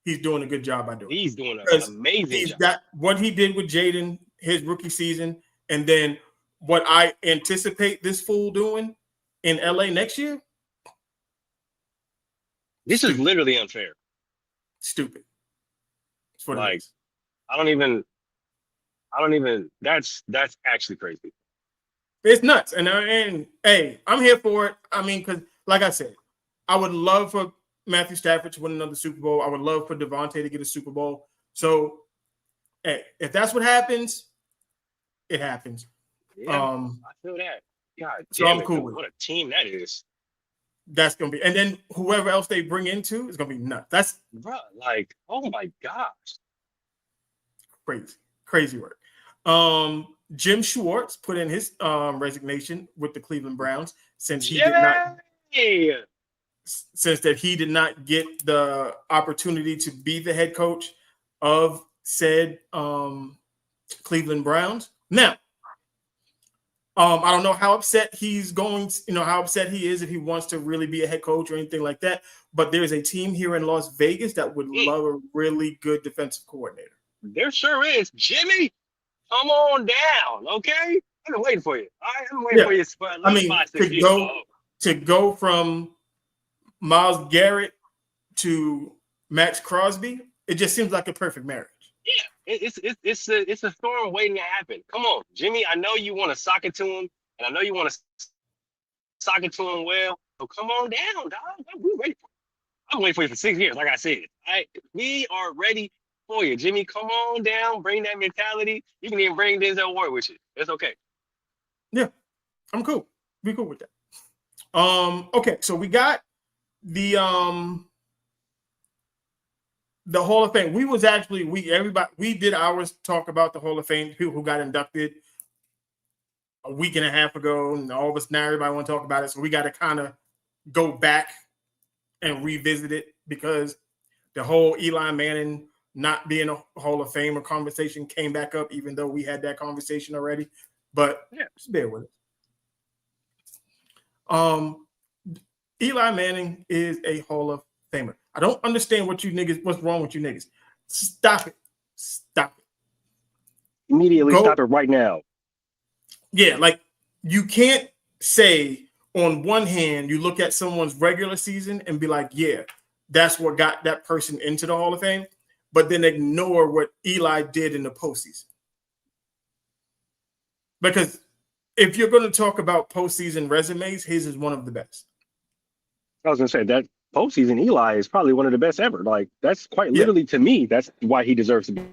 he's doing a good job by doing it. He's doing an amazing job. What he did with Jaden, his rookie season, and then what I anticipate this fool doing in LA next year. This is literally unfair. Stupid. That's what it Like, is. I don't even. That's actually crazy. It's nuts. And hey, I'm here for it. I mean, because like I said, I would love for Matthew Stafford to win another Super Bowl. I would love for Devontae to get a Super Bowl. So, hey, if that's what happens, it happens. Yeah, I feel that. God So damn I'm it, cool though. with it. What a team that is, That's gonna be, and then whoever else they bring into is gonna be nuts. That's bro. Like, oh my gosh. crazy work. Jim Schwartz put in his resignation with the Cleveland Browns since he did not get the opportunity to be the head coach of said Cleveland Browns. Now, I don't know how upset he's going, how upset he is if he wants to really be a head coach or anything like that. But there's a team here in Las Vegas that would love a really good defensive coordinator. There sure is. Jimmy, come on down, okay? I've been waiting for you. I've been waiting for you for at least 5-6 years. To go from Myles Garrett to Max Crosby, it just seems like a perfect marriage. Yeah, it's a storm waiting to happen. Come on, Jimmy. I know you want to sock it to him, and I know you want to sock it to him well. So come on down, dog. We're ready for you. I've been waiting for you for 6 years, like I said. We are ready for you, Jimmy. Come on down. Bring that mentality. You can even bring Denzel Ward with you. It's okay. Yeah, I'm cool. Be cool with that. Okay, so we got the Hall of Fame. We did ours talk about the Hall of Fame, people who got inducted a week and a half ago, and all of us now everybody want to talk about it. So we got to kind of go back and revisit it because the whole Eli Manning not being a Hall of Famer conversation came back up, even though we had that conversation already. But just bear with it. Eli Manning is a Hall of Famer. I don't understand what's wrong with you niggas. Stop it. Immediately stop it right now. Yeah, like you can't say on one hand, you look at someone's regular season and be like, yeah, that's what got that person into the Hall of Fame, but then ignore what Eli did in the postseason. Because if you're going to talk about postseason resumes, his is one of the best. I was going to say that postseason Eli is probably one of the best ever. Like that's quite literally to me. That's why he deserves to be.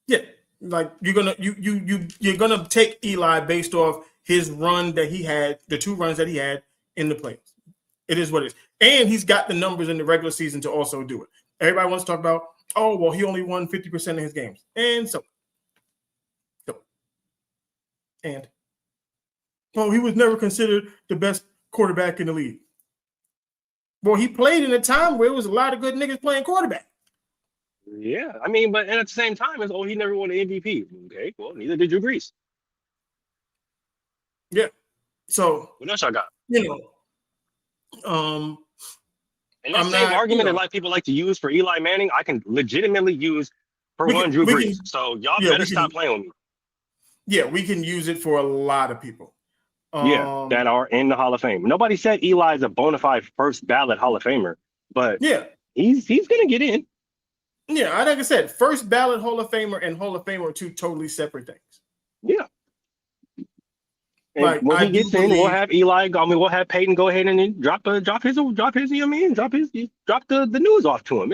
Yeah, like you're gonna take Eli based off his run that he had, the 2 runs that he had in the playoffs. It is what it is, and he's got the numbers in the regular season to also do it. Everybody wants to talk about, oh well, he only won 50% of his games, and he was never considered the best quarterback in the league. Well, he played in a time where it was a lot of good niggas playing quarterback. Yeah, I mean, but at the same time, it's he never won an MVP. Okay, well, neither did Drew Brees. Yeah. So what else I got? And that same argument that like people like to use for Eli Manning, I can legitimately use for Drew Brees. So y'all better stop playing with me. Yeah, we can use it for a lot of people. That are in the Hall of Fame. Nobody said Eli is a bona fide first ballot Hall of Famer, but he's gonna get in. Yeah, like I said, first ballot Hall of Famer and Hall of Famer are 2 totally separate things. Yeah. And like, when he gets in, we'll have Eli. We'll have Peyton go ahead and then drop his. Drop the news off to him.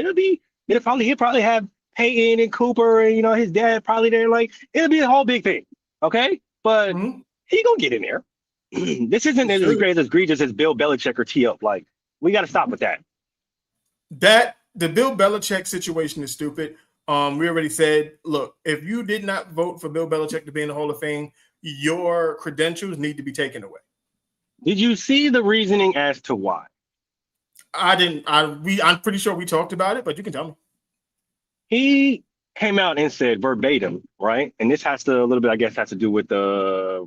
He'll probably have Peyton and Cooper and his dad probably there. Like it'll be a whole big thing. Okay, but he gonna get in there. This isn't as egregious as Bill Belichick or T.O. Like we got to stop with that. The Bill Belichick situation is stupid. We already said, look, if you did not vote for Bill Belichick to be in the Hall of Fame, your credentials need to be taken away. Did you see the reasoning as to why? I didn't. I'm pretty sure we talked about it, but you can tell me. He came out and said verbatim, right? And this has to do with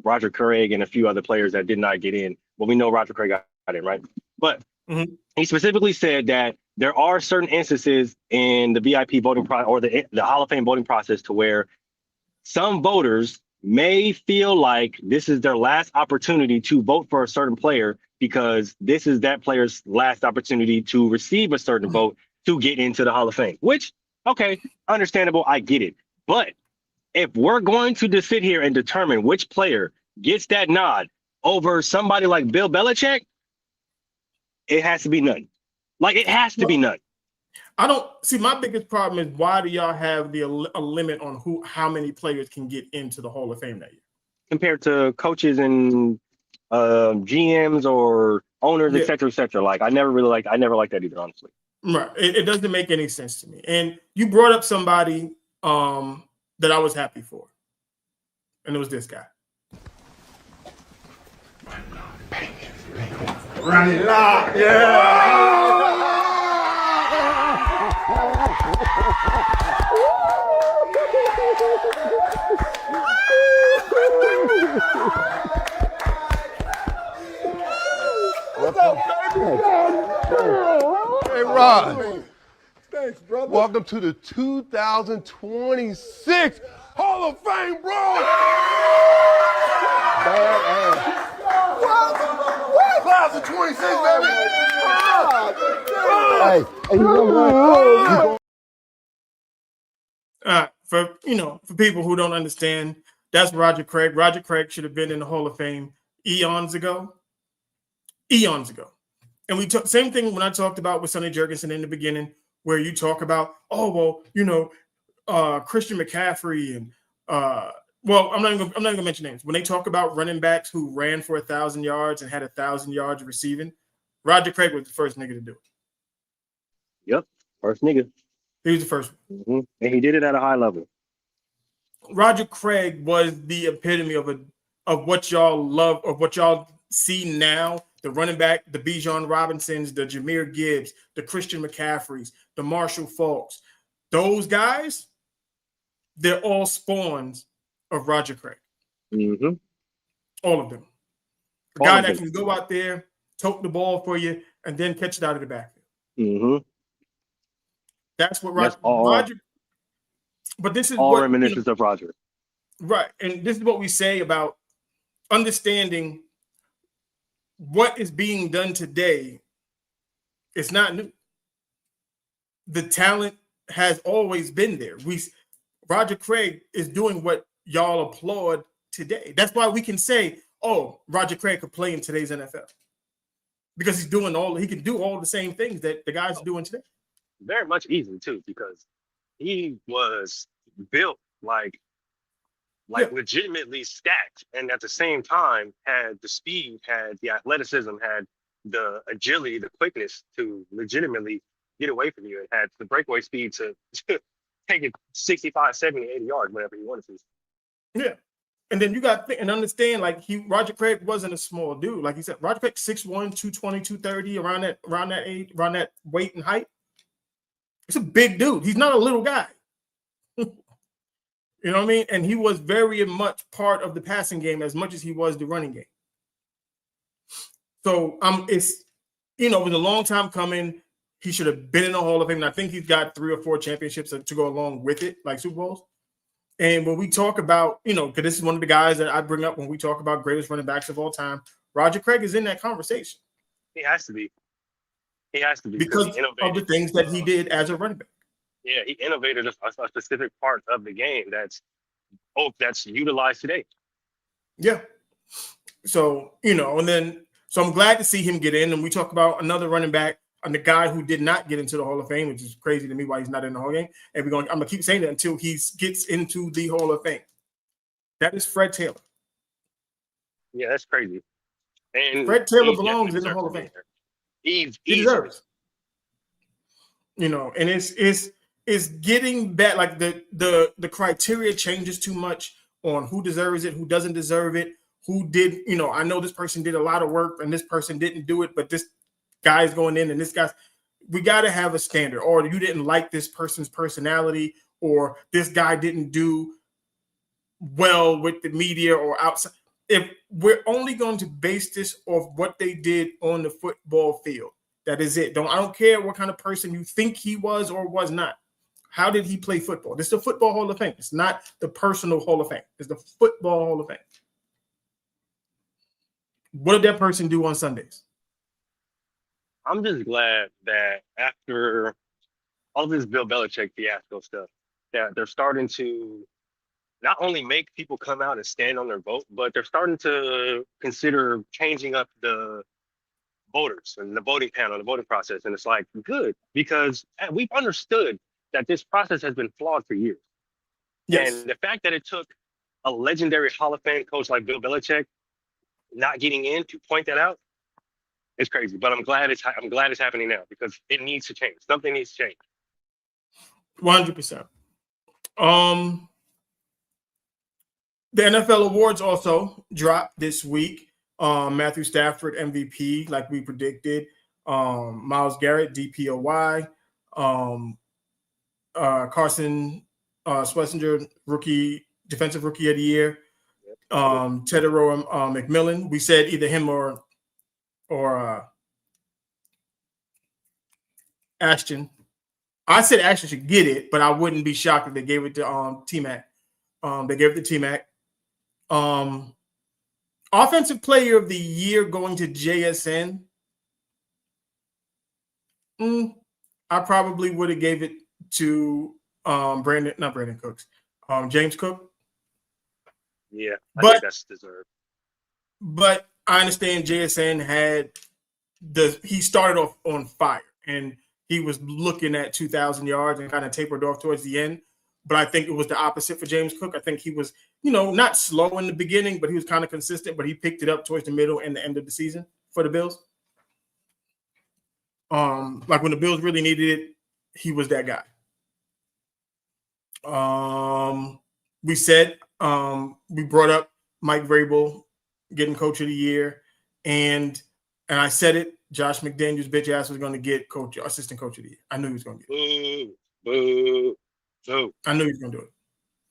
Roger Craig and a few other players that did not get in. Well, we know Roger Craig got in, right? But he specifically said that there are certain instances in the VIP voting process or the Hall of Fame voting process to where some voters may feel like this is their last opportunity to vote for a certain player because this is that player's last opportunity to receive a certain vote to get into the Hall of Fame, which, okay, understandable. I get it. But if we're going to just sit here and determine which player gets that nod over somebody like Bill Belichick, it has to be none. Like, it has to be none. I don't see. My biggest problem is why do y'all have a limit on how many players can get into the Hall of Fame that year? Compared to coaches and GMs or owners, et cetera, like I never liked that either, honestly. Right. It doesn't make any sense to me. And you brought up somebody that I was happy for, and it was this guy. Ronnie Lott, yeah. Hey, Rod. Thanks, brother. Welcome to the 2026 Hall of Fame, bro. Class of 26, baby. Hey, you know what? For people who don't understand, that's Roger Craig. Roger Craig should have been in the Hall of Fame eons ago. And we took same thing when I talked about with Sonny Jurgensen in the beginning, where you talk about, Christian McCaffrey and I'm not even gonna mention names. When they talk about running backs who ran for 1,000 yards and had 1,000 yards receiving, Roger Craig was the first nigga to do it. Yep, first nigga. He was the first one. Mm-hmm. And he did it at a high level. Roger Craig was the epitome of what y'all love, of what y'all see now. The running back, the Bijan Robinsons, the Jahmyr Gibbs, the Christian McCaffreys, the Marshall Faulks. Those guys, they're all spawns of Roger Craig. Mm-hmm. All of them. A guy that can go out there, tote the ball for you, and then catch it out of the backfield. Mm-hmm. That's what Roger. But this is all reminiscence of Roger. Right. And this is what we say about understanding what is being done today. It's not new. The talent has always been there. Roger Craig is doing what y'all applaud today. That's why we can say, oh, Roger Craig could play in today's NFL. Because he can do all the same things that the guys are doing today. Very much easy too, because he was built like legitimately stacked, and at the same time had the speed, had the athleticism, had the agility, the quickness to legitimately get away from you, and had the breakaway speed to take it 65, 70, 80 yards whenever he wanted to. Yeah. And then you got to understand, Roger Craig wasn't a small dude. Like he said, Roger Craig 6'1", 220, 230, around that age, around that weight and height. It's a big dude. He's not a little guy. You know what I mean? And he was very much part of the passing game as much as he was the running game. So it was a long time coming. He should have been in the Hall of Fame. And I think he's got 3 or 4 championships to go along with it, like Super Bowls. And when we talk about, because this is one of the guys that I bring up when we talk about greatest running backs of all time, Roger Craig is in that conversation. He has to be. He has to be. Because of the things that he did as a running back. Yeah, he innovated a specific part of the game that's utilized today. Yeah. So, so I'm glad to see him get in. And we talk about another running back and the guy who did not get into the Hall of Fame, which is crazy to me why he's not in the Hall of Fame. And I'm going to keep saying that until he gets into the Hall of Fame. That is Fred Taylor. Yeah, that's crazy. And Fred Taylor belongs in the Hall of Fame. He deserves. And it's getting back, like the criteria changes too much on who deserves it, who doesn't deserve it, who did, I know this person did a lot of work and this person didn't do it, but this guy's going in and this guy's, we got to have a standard, or you didn't like this person's personality, or this guy didn't do well with the media or outside. If we're only going to base this off what they did on the football field, that is it. I don't care what kind of person you think he was or was not. How did he play football? This is the Football Hall of Fame. It's not the personal Hall of Fame. It's the Football Hall of Fame. What did that person do on Sundays? I'm just glad that after all this Bill Belichick fiasco stuff, that they're starting to not only make people come out and stand on their vote, but they're starting to consider changing up the voters and the voting panel, the voting process. And it's like, good, because we've understood that this process has been flawed for years. Yes. And the fact that it took a legendary Hall of Fame coach like Bill Belichick not getting in to point that out is crazy. But I'm glad it's happening now because it needs to change. Something needs to change. 100%. The NFL awards also dropped this week. Matthew Stafford, MVP, like we predicted. Myles Garrett, DPOY. Carson Schlesinger, Defensive Rookie of the Year. Tedero McMillan. We said either him or Ashton. I said Ashton should get it, but I wouldn't be shocked if they gave it to T-Mac. They gave it to T-Mac. Offensive Player of the Year going to JSN. I probably would have gave it to Brandon Cooks. James Cook. Yeah, I but think that's deserved. But I understand JSN he started off on fire and he was looking at 2,000 yards and kind of tapered off towards the end. But I think it was the opposite for James Cook. I think he was, not slow in the beginning, but he was kind of consistent, but he picked it up towards the middle and the end of the season for the Bills. Like when the Bills really needed it, he was that guy. We said, we brought up Mike Vrabel getting Coach of the Year, and I said it, Josh McDaniels' bitch ass was going to get Assistant Coach of the Year. I knew he was going to get it. Boo. I knew he was going to do it.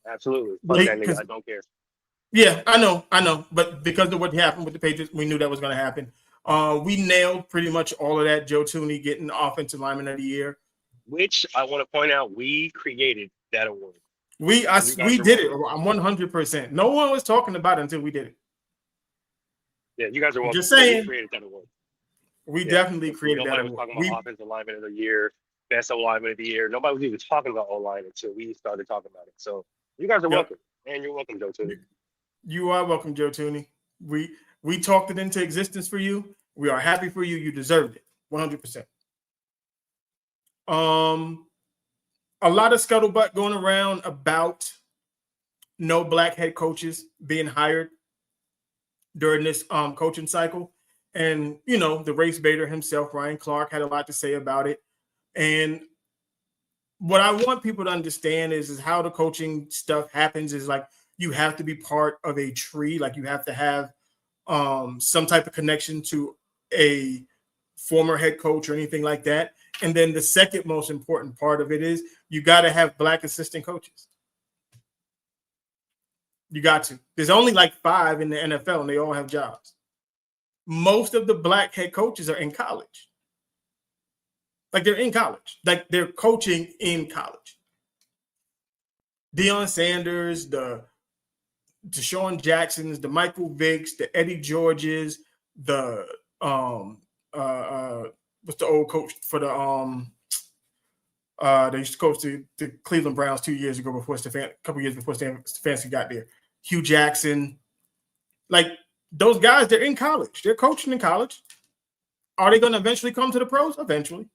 Absolutely. Fuck that nigga. I don't care. Yeah, I know. But because of what happened with the Patriots, we knew that was going to happen. We nailed pretty much all of that. Joe Thuney getting Offensive Lineman of the Year. Which I want to point out, we created that award. We did it. I'm 100%. No one was talking about it until we did it. Yeah, you guys are welcome. Just saying. We created that award. We definitely created that award. Nobody was talking about Offensive Lineman of the Year, Best O-Lineman of the Year. Nobody was even talking about O-line until we started talking about it. So you guys are welcome. And you're welcome, Joe Thuney. You are welcome, Joe Thuney. We talked it into existence for you. We are happy for you. You deserved it. 100%. A lot of scuttlebutt going around about no black head coaches being hired during this coaching cycle. And, the race baiter himself, Ryan Clark, had a lot to say about it. And what I want people to understand is how the coaching stuff happens is like you have to be part of a tree. Like you have to have some type of connection to a former head coach or anything like that. And then the second most important part of it is you got to have black assistant coaches. You got to. There's only like 5 in the NFL and they all have jobs. Most of the black head coaches are in college. Like they're in college. Like they're coaching in college. Deion Sanders, the Deshaun Jacksons, the Michael Vicks, the Eddie Georges, the what's the old coach for the they used to coach the Cleveland Browns 2 years ago a couple years before Stefanski got there. Hugh Jackson. Like those guys, they're in college. They're coaching in college. Are they going to eventually come to the pros? Eventually.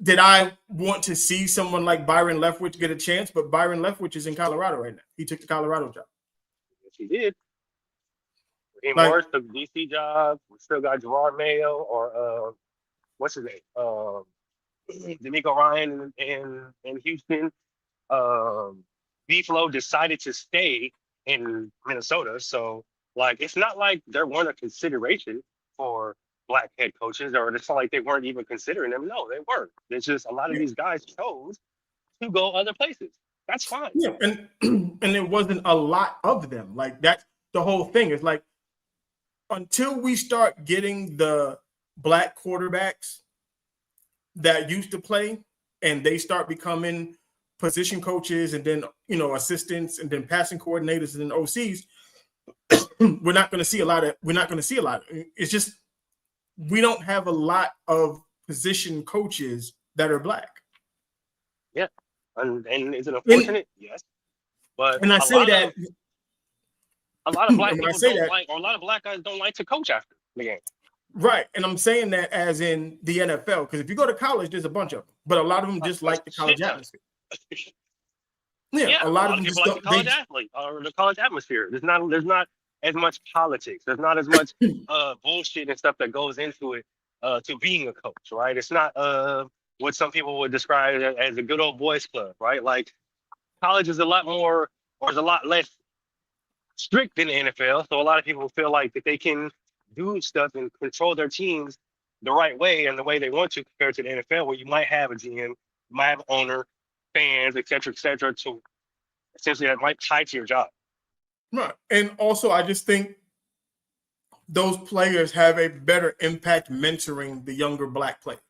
Did I want to see someone like Byron Leftwich get a chance? But Byron Leftwich is in Colorado right now. He took the Colorado job. Yes, he did. Morris took the DC job. We still got Gerard Mayo or what's his name? D'Amico Ryan in Houston. B-Flow decided to stay in Minnesota. So it's not like there weren't a consideration for black head coaches, or it's not like they weren't even considering them. No, they weren't. It's just a lot of these guys chose to go other places. That's fine. Yeah, and there wasn't a lot of them. Like that's the whole thing. It's like until we start getting the black quarterbacks, that used to play and they start becoming position coaches and then, assistants and then passing coordinators and then OCs, we're not going to see a lot. It's just, we don't have a lot of position coaches that are black. Yeah. And is it unfortunate? Yes. But And I say that a lot of black when I people say don't that- like, or a lot of black guys don't like to coach after the game. right. And I'm saying that as in the NFL, because if you go to college, there's a bunch of them, but a lot of them just like the college atmosphere. Yeah, a lot of them people just like the college athlete or the college atmosphere. There's not as much politics. There's not as much bullshit and stuff that goes into it to being a coach, right? It's not what some people would describe as a good old boys club, right? Like college is a lot more, or is a lot less strict than the NFL. So a lot of people feel like that they can do stuff and control their teams the right way and the way they want to compared to the NFL, where you might have a GM, you might have an owner, fans, et cetera, to essentially that might tie to your job. Right. And also, I just think those players have a better impact mentoring the younger black players.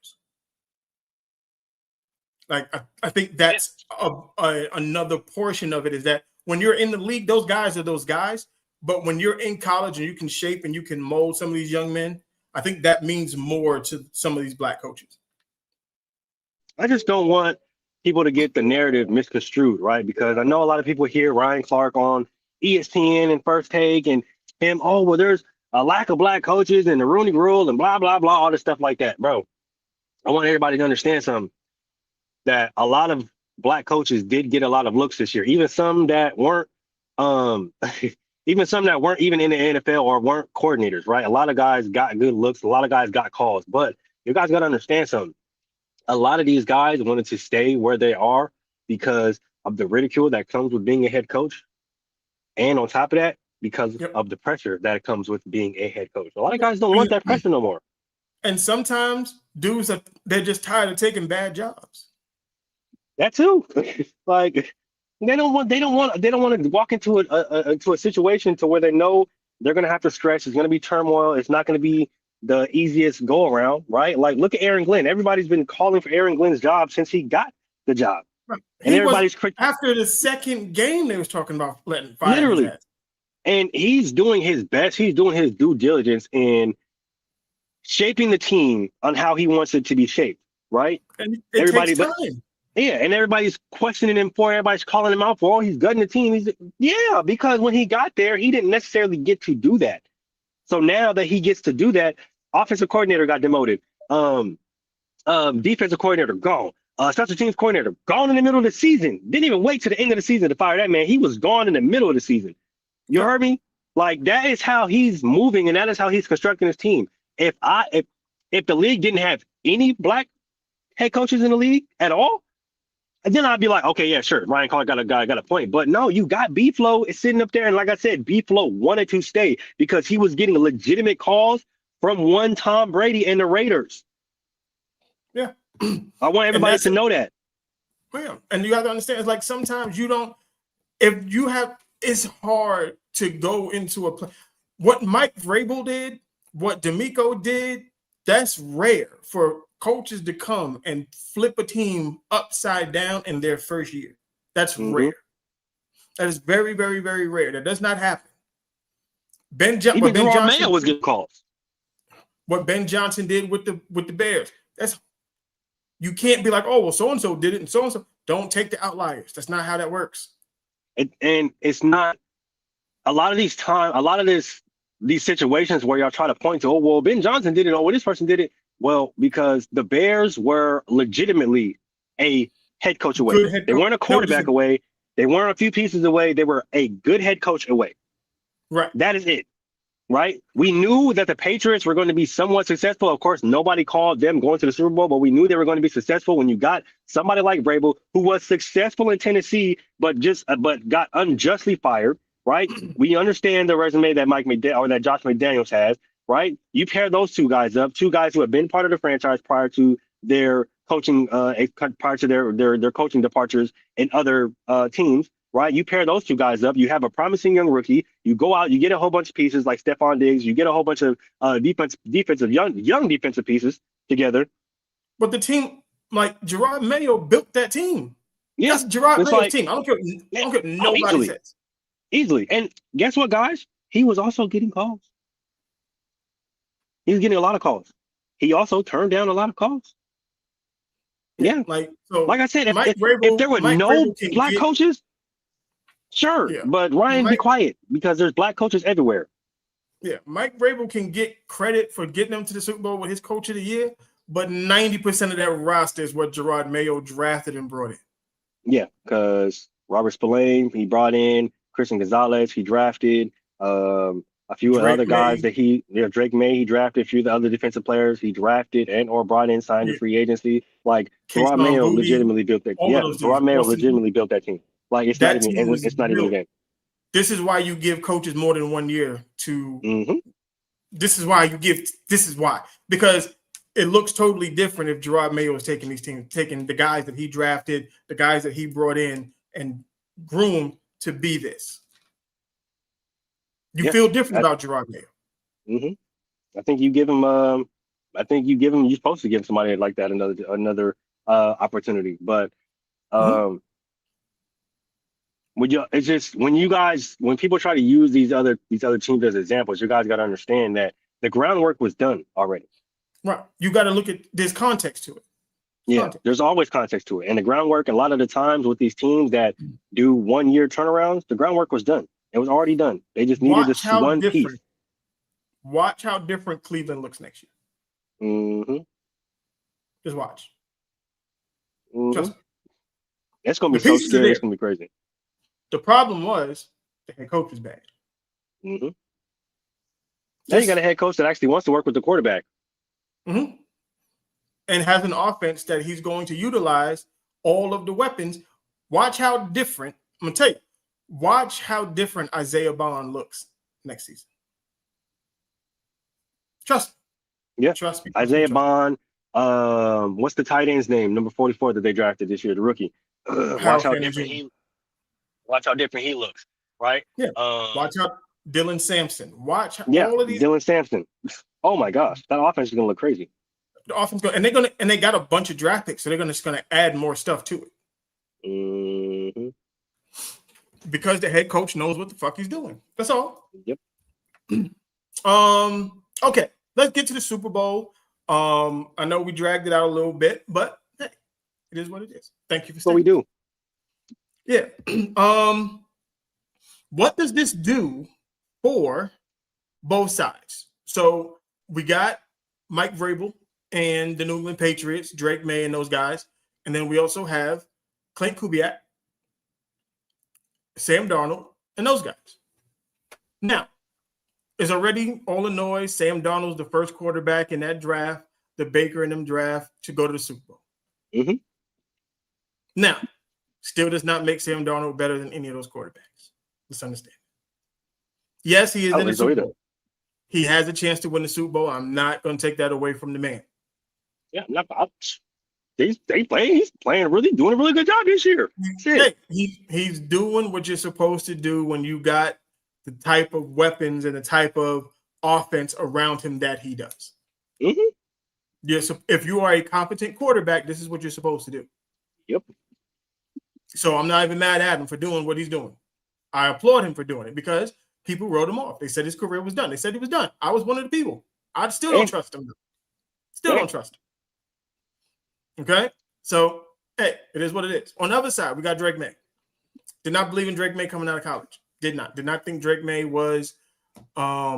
Like, I think that's another portion of it, is that when you're in the league, those guys are those guys. But when you're in college and you can shape and you can mold some of these young men, I think that means more to some of these black coaches. I just don't want people to get the narrative misconstrued, right? Because I know a lot of people hear Ryan Clark on ESPN and First Take and him, oh, well, there's a lack of black coaches and the Rooney Rule and blah, blah, blah, all this stuff like that. Bro, I want everybody to understand something, that a lot of black coaches did get a lot of looks this year, even some that weren't even in the NFL or weren't coordinators, right? A lot of guys got good looks. A lot of guys got calls. But you guys got to understand something. A lot of these guys wanted to stay where they are because of the ridicule that comes with being a head coach. And on top of that, because of the pressure that comes with being a head coach. A lot of guys don't want that pressure no more. And sometimes dudes, they're just tired of taking bad jobs. That too. Like they don't want to walk into a situation to where they know they're going to have to stretch. It's going to be turmoil. It's not going to be the easiest go around, right? Like, look at Aaron Glenn. Everybody's been calling for Aaron Glenn's job since he got the job. Right. And everybody's after the second game, they was talking about letting fire. Literally. And he's doing his best. He's doing his due diligence in shaping the team on how he wants it to be shaped, right? And it takes time. Yeah, and everybody's questioning him for, everybody's calling him out for, he's gutting the team. Because when he got there, he didn't necessarily get to do that. So now that he gets to do that, offensive coordinator got demoted. Defensive coordinator gone. Special teams coordinator gone in the middle of the season. Didn't even wait to the end of the season to fire that man. He was gone in the middle of the season. You heard me? Like, that is how he's moving, and that is how he's constructing his team. If the league didn't have any black head coaches in the league at all, and then I'd be like, okay, yeah, sure, Ryan Clark got a point. But no, you got B-Flow is sitting up there, and like I said, B-Flow wanted to stay because he was getting legitimate calls from one Tom Brady and the Raiders. Yeah. I want everybody to know that. Yeah. And you have to understand, it's like sometimes it's hard to go into a play. What Mike Vrabel did, what D'Amico did, that's rare for coaches to come and flip a team upside down in their first year. That's rare. That is very, very, very rare. That does not happen. Ben Johnson was getting calls. What Ben Johnson did with the Bears, you can't be like, oh, well, so and so did it, and so and so. Don't take the outliers. That's not how that works. And it's not a lot of these situations where y'all try to point to, oh, well, Ben Johnson did it, or well, this person did it. Well, because the Bears were legitimately a head coach away. They weren't a quarterback away. They weren't a few pieces away. They were a good head coach away. Right. That is it. Right. We knew that the Patriots were going to be somewhat successful. Of course, nobody called them going to the Super Bowl, but we knew they were going to be successful when you got somebody like Vrabel, who was successful in Tennessee, but got unjustly fired. Right. We understand the resume that that Josh McDaniels has. Right. You pair those two guys up, two guys who have been part of the franchise prior to their coaching, prior to their coaching departures in other teams. Right. You pair those two guys up. You have a promising young rookie. You go out, you get a whole bunch of pieces like Stephon Diggs. You get a whole bunch of young defensive pieces together. But the team, like Gerard Mayo, built that team. Yeah, That's Gerard it's Mayo's like team. I don't care what nobody easily. says. Easily. And guess what, guys? He was also getting calls. He was getting a lot of calls. He also turned down a lot of calls. Yeah. Like I said, Mike if there were Mike no Vrabel can black get- coaches, sure. Yeah. But Ryan, be Mike- quiet because there's black coaches everywhere. Yeah, Mike Vrabel can get credit for getting them to the Super Bowl with his coach of the year, but 90% of that roster is what Gerard Mayo drafted and brought in. Yeah, because Robert Spillane, he brought in Christian Gonzalez, he drafted a few Drake other guys May. Drake May, he drafted a few of the other defensive players he drafted and or brought in, signed to free agency. Like Gerard Keyshawn Mayo Booty, legitimately built that. all of Yeah, those Gerard dudes. Mayo Austin legitimately built that team. Like it's That not even team was it's not even a built. game. This is why you give coaches more than 1 year to. Mm-hmm. This is why because it looks totally different if Gerard Mayo is taking these teams, taking the guys that he drafted, the guys that he brought in and groomed to be this. You feel different about Gerard Mayo. Mm-hmm. I think you give him. You're supposed to give somebody like that another opportunity. But it's just when people try to use these other teams as examples, you guys got to understand that the groundwork was done already. Right. You got to look at there's context to it. Yeah, Context. there's always context to it, and the groundwork. A lot of the times with these teams that do 1 year turnarounds, the groundwork was done. It was already done. They just needed this one piece. Watch how different Cleveland looks next year. Mm-hmm. Just watch. Mm-hmm. Trust me. It's gonna be The so pieces are scary. there. It's gonna be crazy. The problem was the head coach was bad. Mm-hmm. Now you got a head coach that actually wants to work with the quarterback. Mm-hmm. And has an offense that he's going to utilize all of the weapons. Watch how different, I'm going to tell you, watch how different Isaiah Bond looks next season. Trust me. Yeah. Trust me. Isaiah Bond, what's the tight end's name? Number 44 that they drafted this year, the rookie. Watch how different he looks, right? Yeah. Watch out Dylan Sampson. Watch Yeah, all of these. Dylan Sampson. Oh my gosh, that offense is gonna look crazy. The offense and they got a bunch of draft picks, so they're just gonna add more stuff to it. Mm-hmm. Because the head coach knows what the fuck he's doing. That's all. Yep. Okay, let's get to the Super Bowl. I know we dragged it out a little bit, but hey, it is what it is. Thank you for What we do. Yeah. What does this do for both sides? So we got Mike Vrabel and the New England Patriots, Drake May and those guys. And then we also have Clint Kubiak, Sam Darnold, and those guys. Now, it's already all the noise. Sam Darnold's the first quarterback in that draft, the Baker and them draft to go to the Super Bowl. Mm-hmm. Now, still does not make Sam Darnold better than any of those quarterbacks. Let's understand. Yes, he is in the Super Bowl. He has a chance to win the Super Bowl. I'm not going to take that away from the man. Yeah, he's playing doing a really good job this year. Hey, he's doing what you're supposed to do when you got the type of weapons and the type of offense around him that he does. Mm-hmm. Yes, if you are a competent quarterback, this is what you're supposed to do. Yep. So I'm not even mad at him for doing what he's doing. I applaud him for doing it because people wrote him off. They said his career was done. They said he was done. I was one of the people. I still don't trust him. Still don't trust him. Okay? So, hey, it is what it is. On the other side, we got Drake May. Did not believe in Drake May coming out of college. Did not think Drake May was I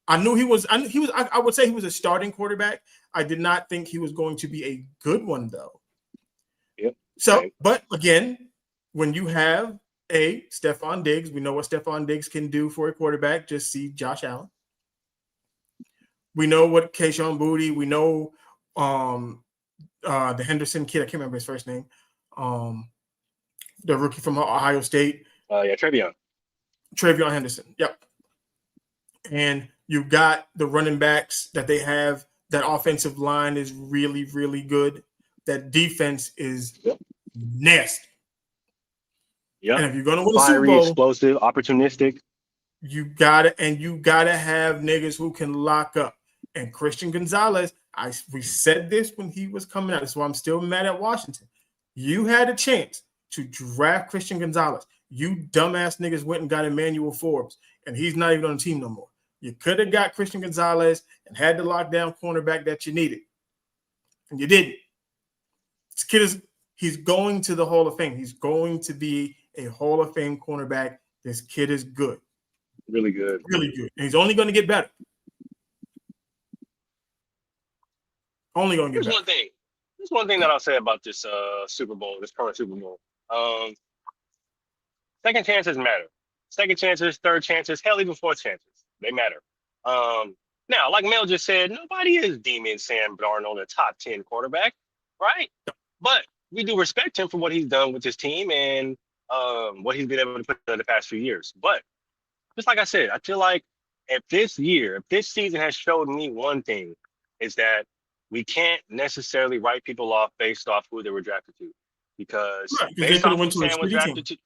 would say he was a starting quarterback. I did not think he was going to be a good one though. Yep. So, but again, when you have a Stephon Diggs, we know what Stephon Diggs can do for a quarterback. Just see Josh Allen. We know what Keyshawn Booty. We know the Henderson kid. I can't remember his first name. The rookie from Ohio State. Travion Henderson. Yep. And you've got the running backs that they have. That offensive line is really, really good. That defense is nasty. Yeah. And if you're gonna win a Super Fiery, Bowl, explosive, opportunistic. you gotta have niggas who can lock up. And Christian Gonzalez, we said this when he was coming out. That's why I'm still mad at Washington. You had a chance to draft Christian Gonzalez. You dumbass niggas went and got Emmanuel Forbes, and he's not even on the team no more. You could have got Christian Gonzalez and had the lockdown cornerback that you needed, and you didn't. This kid he's going to the Hall of Fame. He's going to be a Hall of Fame cornerback. This kid is good. Really good. Really good. And he's only going to get better. Only going to get better. There's one thing that I'll say about this Super Bowl, this current Super Bowl. Second chances matter. Second chances, third chances, hell, even fourth chances. They matter. Now, like Mel just said, nobody is deeming Sam Darnold a top 10 quarterback, right? But we do respect him for what he's done with his team and what he's been able to put in the past few years. But just like I said, I feel like if this season has showed me one thing, is that we can't necessarily write people off based off who they were drafted to. Because based off who Sam was drafted to,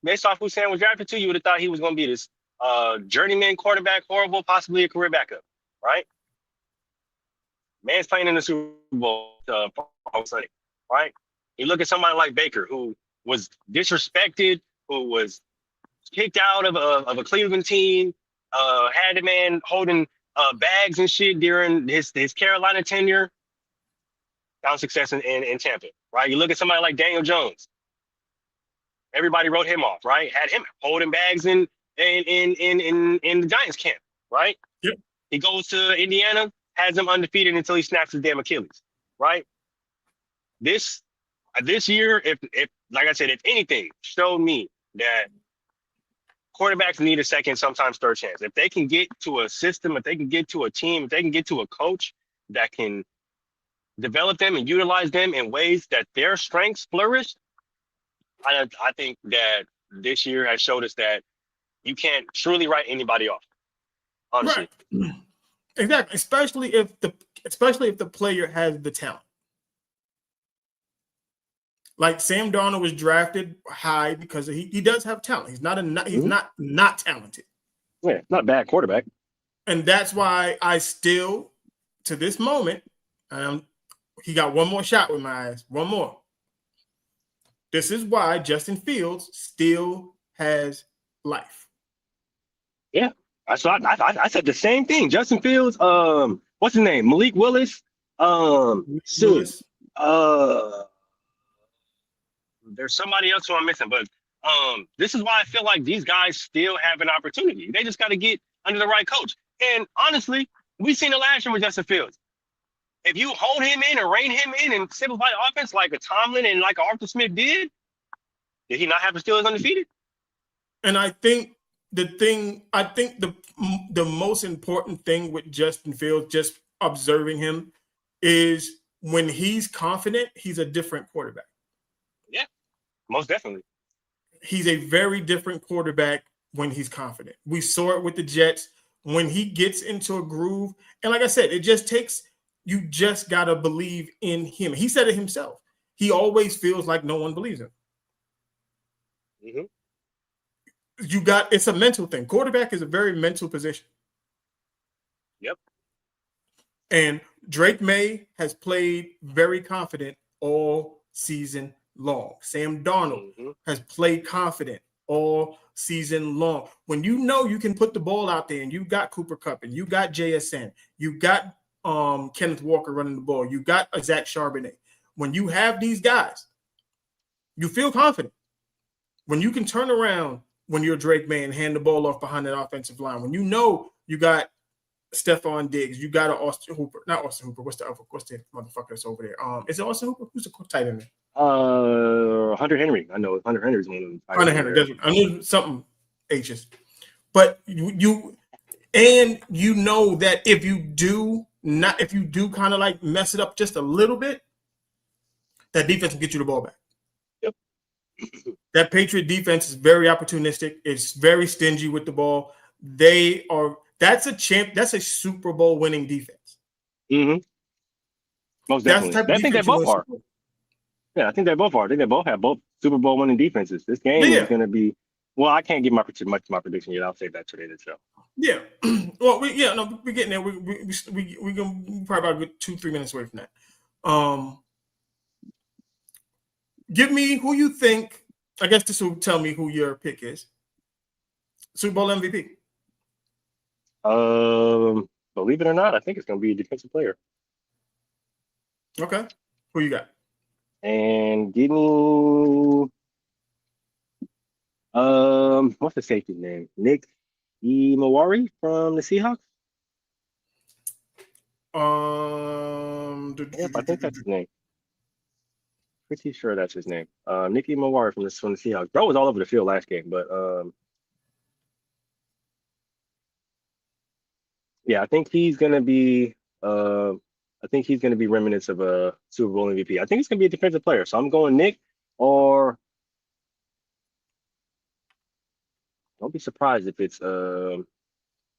based off who Sam was drafted to, you would have thought he was going to be this journeyman quarterback, horrible, possibly a career backup, right? Man's playing in the Super Bowl on Sunday, right? You look at somebody like Baker, who was disrespected, who was kicked out of a Cleveland team, had a man holding bags and shit during his Carolina tenure, found success in Tampa, right? You look at somebody like Daniel Jones. Everybody wrote him off, right? Had him holding bags in the Giants camp, right? Yep. He goes to Indiana, has them undefeated until he snaps his damn Achilles, right? This year, if like I said, if anything, showed me that quarterbacks need a second, sometimes third chance. If they can get to a system, if they can get to a team, if they can get to a coach that can develop them and utilize them in ways that their strengths flourish, I think that this year has showed us that you can't truly write anybody off. Honestly. Right. Exactly. Especially if the player has the talent. Like Sam Darnold was drafted high because he does have talent. He's not talented. Yeah, not a bad quarterback. And that's why I still, to this moment, he got one more shot with my eyes. One more. This is why Justin Fields still has life. Yeah. I said the same thing. Justin Fields, what's his name? Malik Willis. Willis. There's somebody else who I'm missing, but this is why I feel like these guys still have an opportunity. They just got to get under the right coach. And honestly, we've seen it last year with Justin Fields. If you hold him in and rein him in and simplify the offense like a Tomlin and like Arthur Smith did he not have the Steelers undefeated? And I think the most important thing with Justin Fields, just observing him, is when he's confident, he's a different quarterback. Yeah, most definitely. He's a very different quarterback when he's confident. We saw it with the Jets when he gets into a groove. And like I said, it just takes, you just got to believe in him. He said it himself. He always feels like no one believes him. Mm-hmm. It's a mental thing. Quarterback is a very mental position. Yep. And Drake May has played very confident all season long. Sam Darnold has played confident all season long. When you know you can put the ball out there and you got Cooper Kupp and you got JSN, you got Kenneth Walker running the ball, you got Zach Charbonnet. When you have these guys, you feel confident. When you can turn around when you're Drake May and hand the ball off behind that offensive line, when you know you got Stephon Diggs, you got Austin Hooper, not Austin Hooper. What's the motherfucker that's over there? Is it Austin Hooper? Who's the tight end there? Hunter Henry. I know Hunter Henry's one of them. Hunter Henry. I knew something H's. But you know that if you do kind of like mess it up just a little bit, that defense will get you the ball back. Yep. That Patriot defense is very opportunistic. It's very stingy with the ball. That's a Super Bowl winning defense. Mm-hmm. Most definitely. I think they both are. Yeah, I think they both are. I think they both have both Super Bowl winning defenses. This game is going to be Well, I can't give much of my prediction yet. I'll save that today. So. Yeah. Well, we're getting there. We gonna probably about a good 2-3 minutes away from that. Give me who you think. I guess this will tell me who your pick is. Super Bowl MVP. Believe it or not, I think it's going to be a defensive player. Okay. Who you got? And give me, what's the safety name? Nick Imawari from the Seahawks. Yep, I think that's his name. Pretty sure that's his name. Nicky Imawari from the Seahawks. Bro was all over the field last game, but yeah, I think he's gonna be remnants of a Super Bowl MVP. I think he's gonna be a defensive player. So I'm going Nick, or don't be surprised if it's Nwosu.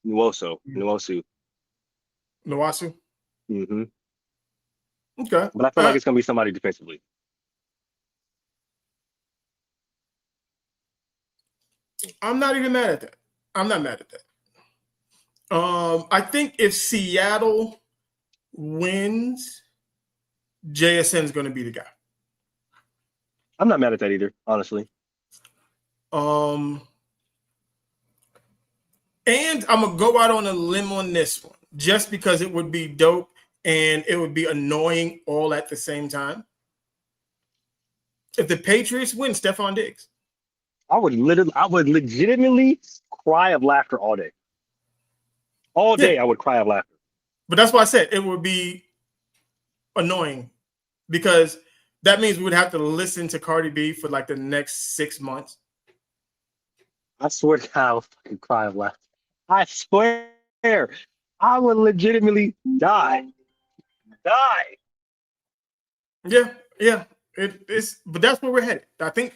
Nwosu. Mm-hmm. Okay. But I feel like it's gonna be somebody defensively. I'm not even mad at that. I'm not mad at that. I think if Seattle wins, JSN is going to be the guy. I'm not mad at that either, honestly. And I'm going to go out on a limb on this one, just because it would be dope and it would be annoying all at the same time. If the Patriots win, Stephon Diggs. I would legitimately cry of laughter all day. All day, I would cry of laughter. But that's why I said it would be annoying, because that means we would have to listen to Cardi B for like the next 6 months. I swear to God, I would fucking cry of laughter. I swear, I would legitimately die. Yeah. It's, but that's where we're headed. I think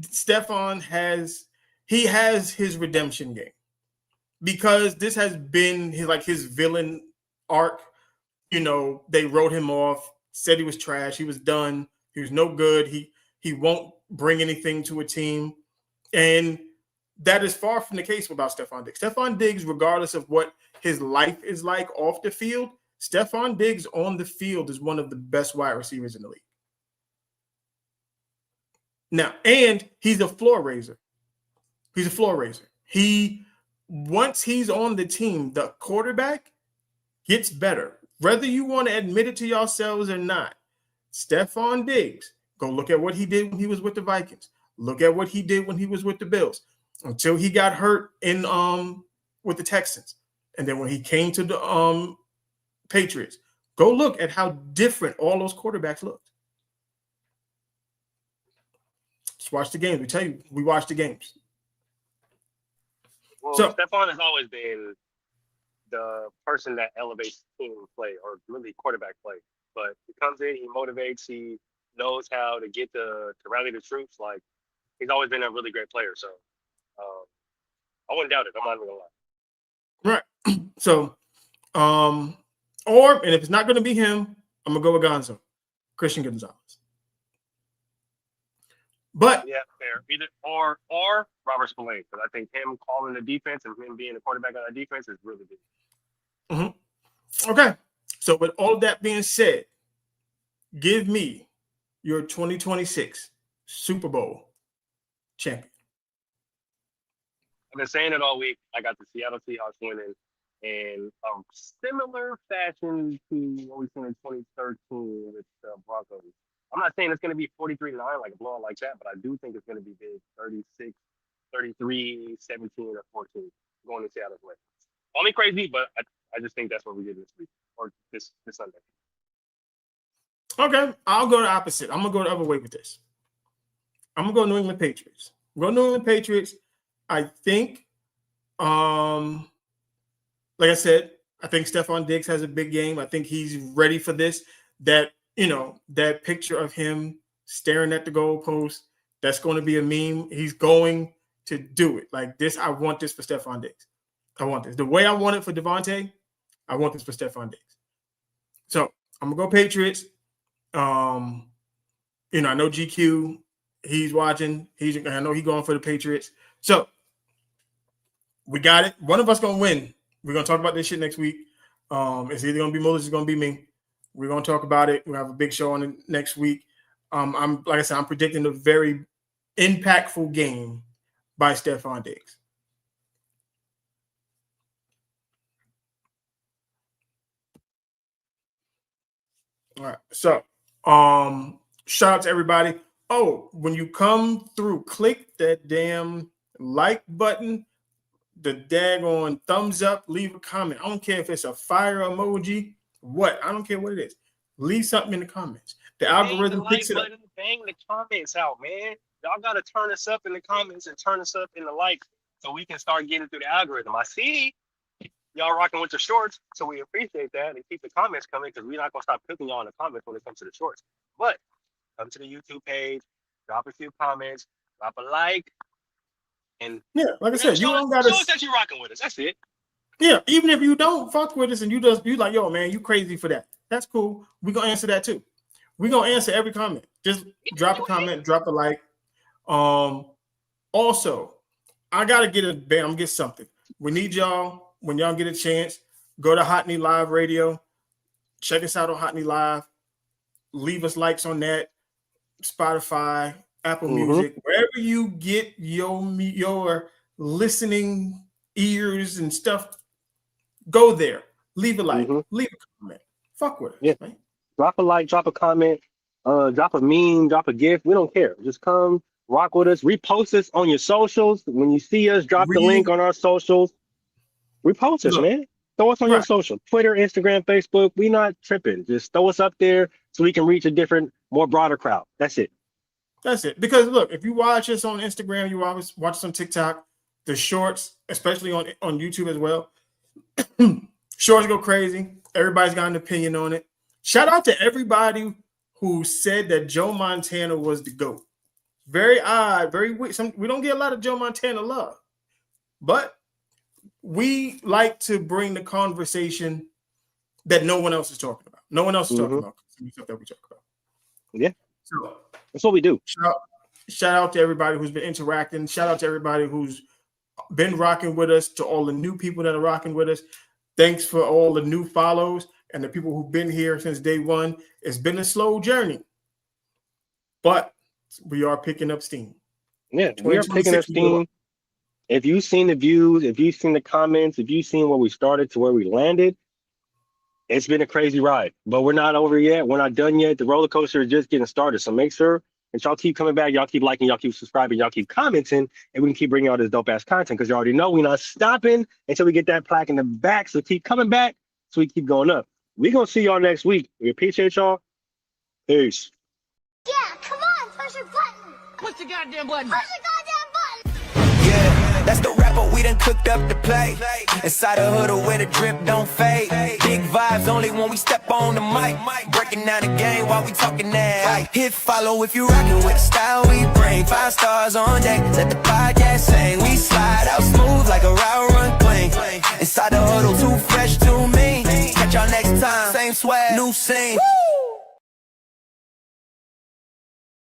Stephon has his redemption game, because this has been his villain arc. You know, they wrote him off, said he was trash, he was done, he was no good, he won't bring anything to a team. And that is far from the case about Stephon Diggs. Stephon Diggs, regardless of what his life is like off the field, Stephon Diggs on the field is one of the best wide receivers in the league. Now, and he's a floor raiser. Once he's on the team, the quarterback gets better. Whether you want to admit it to yourselves or not, Stephon Diggs, go look at what he did when he was with the Vikings. Look at what he did when he was with the Bills, until he got hurt in with the Texans. And then when he came to the Patriots, go look at how different all those quarterbacks looked. Just watch the games. We tell you, we watch the games. Well, So- Stephon has always been the person that elevates team play, or really quarterback play. But he comes in, he motivates, he knows how to get to rally the troops. Like, he's always been a really great player. So I wouldn't doubt it. I'm not even gonna lie. Right. So, and if it's not going to be him, I'm gonna go with Gonzo, Christian Gonzalez. But Yeah, fair. Either or Robert Spillane, because I think him calling the defense and him being the quarterback on the defense is really big. okay. So, with all of that being said, give me your 2026 Super Bowl champion. I've been saying it all week. I got the Seattle Seahawks winning in a similar fashion to what we saw in 2013 with the Broncos. I'm not saying it's going to be 43-9, like a blowout like that, but I do think it's going to be big, 36, 33, 17, or 14, going to Seattle's way. Call me crazy, but I just think that's what we did this week, or this Sunday. Okay, I'll go the opposite. I'm gonna go the other way with this. I'm gonna go New England Patriots. New England Patriots. I think, like I said, I think Stephon Diggs has a big game. I think he's ready for this. That picture of him staring at the goalpost, that's going to be a meme. He's going to do it like this. I want this for Stephon Diggs. I want this. The way I want it for Devontae, I want this for Stephon Diggs. So I'm gonna go Patriots. I know GQ He's watching. I know he's going for the Patriots. So we got it. One of us gonna win. We're gonna talk about this shit next week. It's either gonna be Moses, it's gonna be me. We're gonna talk about it. We'll have a big show on it next week. I'm like I said, I'm predicting a very impactful game by Stephon Diggs. All right. So shout out to everybody. Oh, when you come through, click that damn like button, the daggone thumbs up, leave a comment. I don't care if it's a fire emoji, what. I don't care what it is. Leave something in the comments. The algorithm picks it up. Bang the comments out, man. Y'all got to turn us up in the comments and turn us up in the likes so we can start getting through the algorithm. I see y'all rocking with the shorts, so we appreciate that and keep the comments coming because we're not going to stop cooking y'all in the comments when it comes to the shorts. But come to the YouTube page, drop a few comments, drop a like, and yeah, like I said, you don't got to show us that you're rocking with us. That's it. Yeah, even if you don't fuck with us and you like, yo, man, you crazy for that. That's cool. We're gonna answer that too. We're gonna answer every comment. Just drop a comment, drop a like. Also, I gotta get something. We need y'all when y'all get a chance. Go to Hotney Live Radio. Check us out on Hotney Live. Leave us likes on that. Spotify, Apple Music, wherever you get your listening ears and stuff. Go there. Leave a like. Leave a comment. Fuck with it. Man. Drop a like. Drop a comment. Drop a meme. Drop a gift. We don't care. Just come rock with us. Repost us on your socials. When you see us, drop the link on our socials. Repost us, man. Throw us on your social. Twitter, Instagram, Facebook. We not tripping. Just throw us up there so we can reach a different, more broader crowd. That's it. That's it. Because look, if you watch us on Instagram, you always watch us on TikTok, the shorts, especially on YouTube as well. Shorts go crazy. Everybody's got an opinion on it. Shout out to everybody who said that Joe Montana was the GOAT. Very odd, very weird. We don't get a lot of Joe Montana love, but we like to bring the conversation that no one else is talking about. No one else is talking about the stuff that we talk about. Yeah, so that's what we do. Shout out to everybody who's been interacting. Shout out to everybody who's been rocking with us, to all the new people that are rocking with us. Thanks for all the new follows and the people who've been here since day one. It's been a slow journey, but we are picking up steam. Yeah, we are picking up steam. If you've seen the views, if you've seen the comments, if you've seen where we started to where we landed, it's been a crazy ride. But we're not over yet. We're not done yet. The roller coaster is just getting started. So make sure that y'all keep coming back. Y'all keep liking. Y'all keep subscribing. Y'all keep commenting. And we can keep bringing y'all this dope-ass content because you already know we're not stopping until we get that plaque in the back. So keep coming back so we keep going up. We're going to see y'all next week. We appreciate y'all. Peace. Yeah, come on. Push your button. Push the goddamn button. Push the goddamn button. Yeah, that's the rapper we done cooked up to play. Inside a hood where the drip don't fade. Big vibes only when we step on the mic. Breaking down the game while we talking that. Hit follow if you rockin' with the style we bring. 5 stars on deck, let the podcast sing. We slide out smooth like a route run plane. Inside the huddle, too fresh, too mean. Catch y'all next time, same swag, new scene.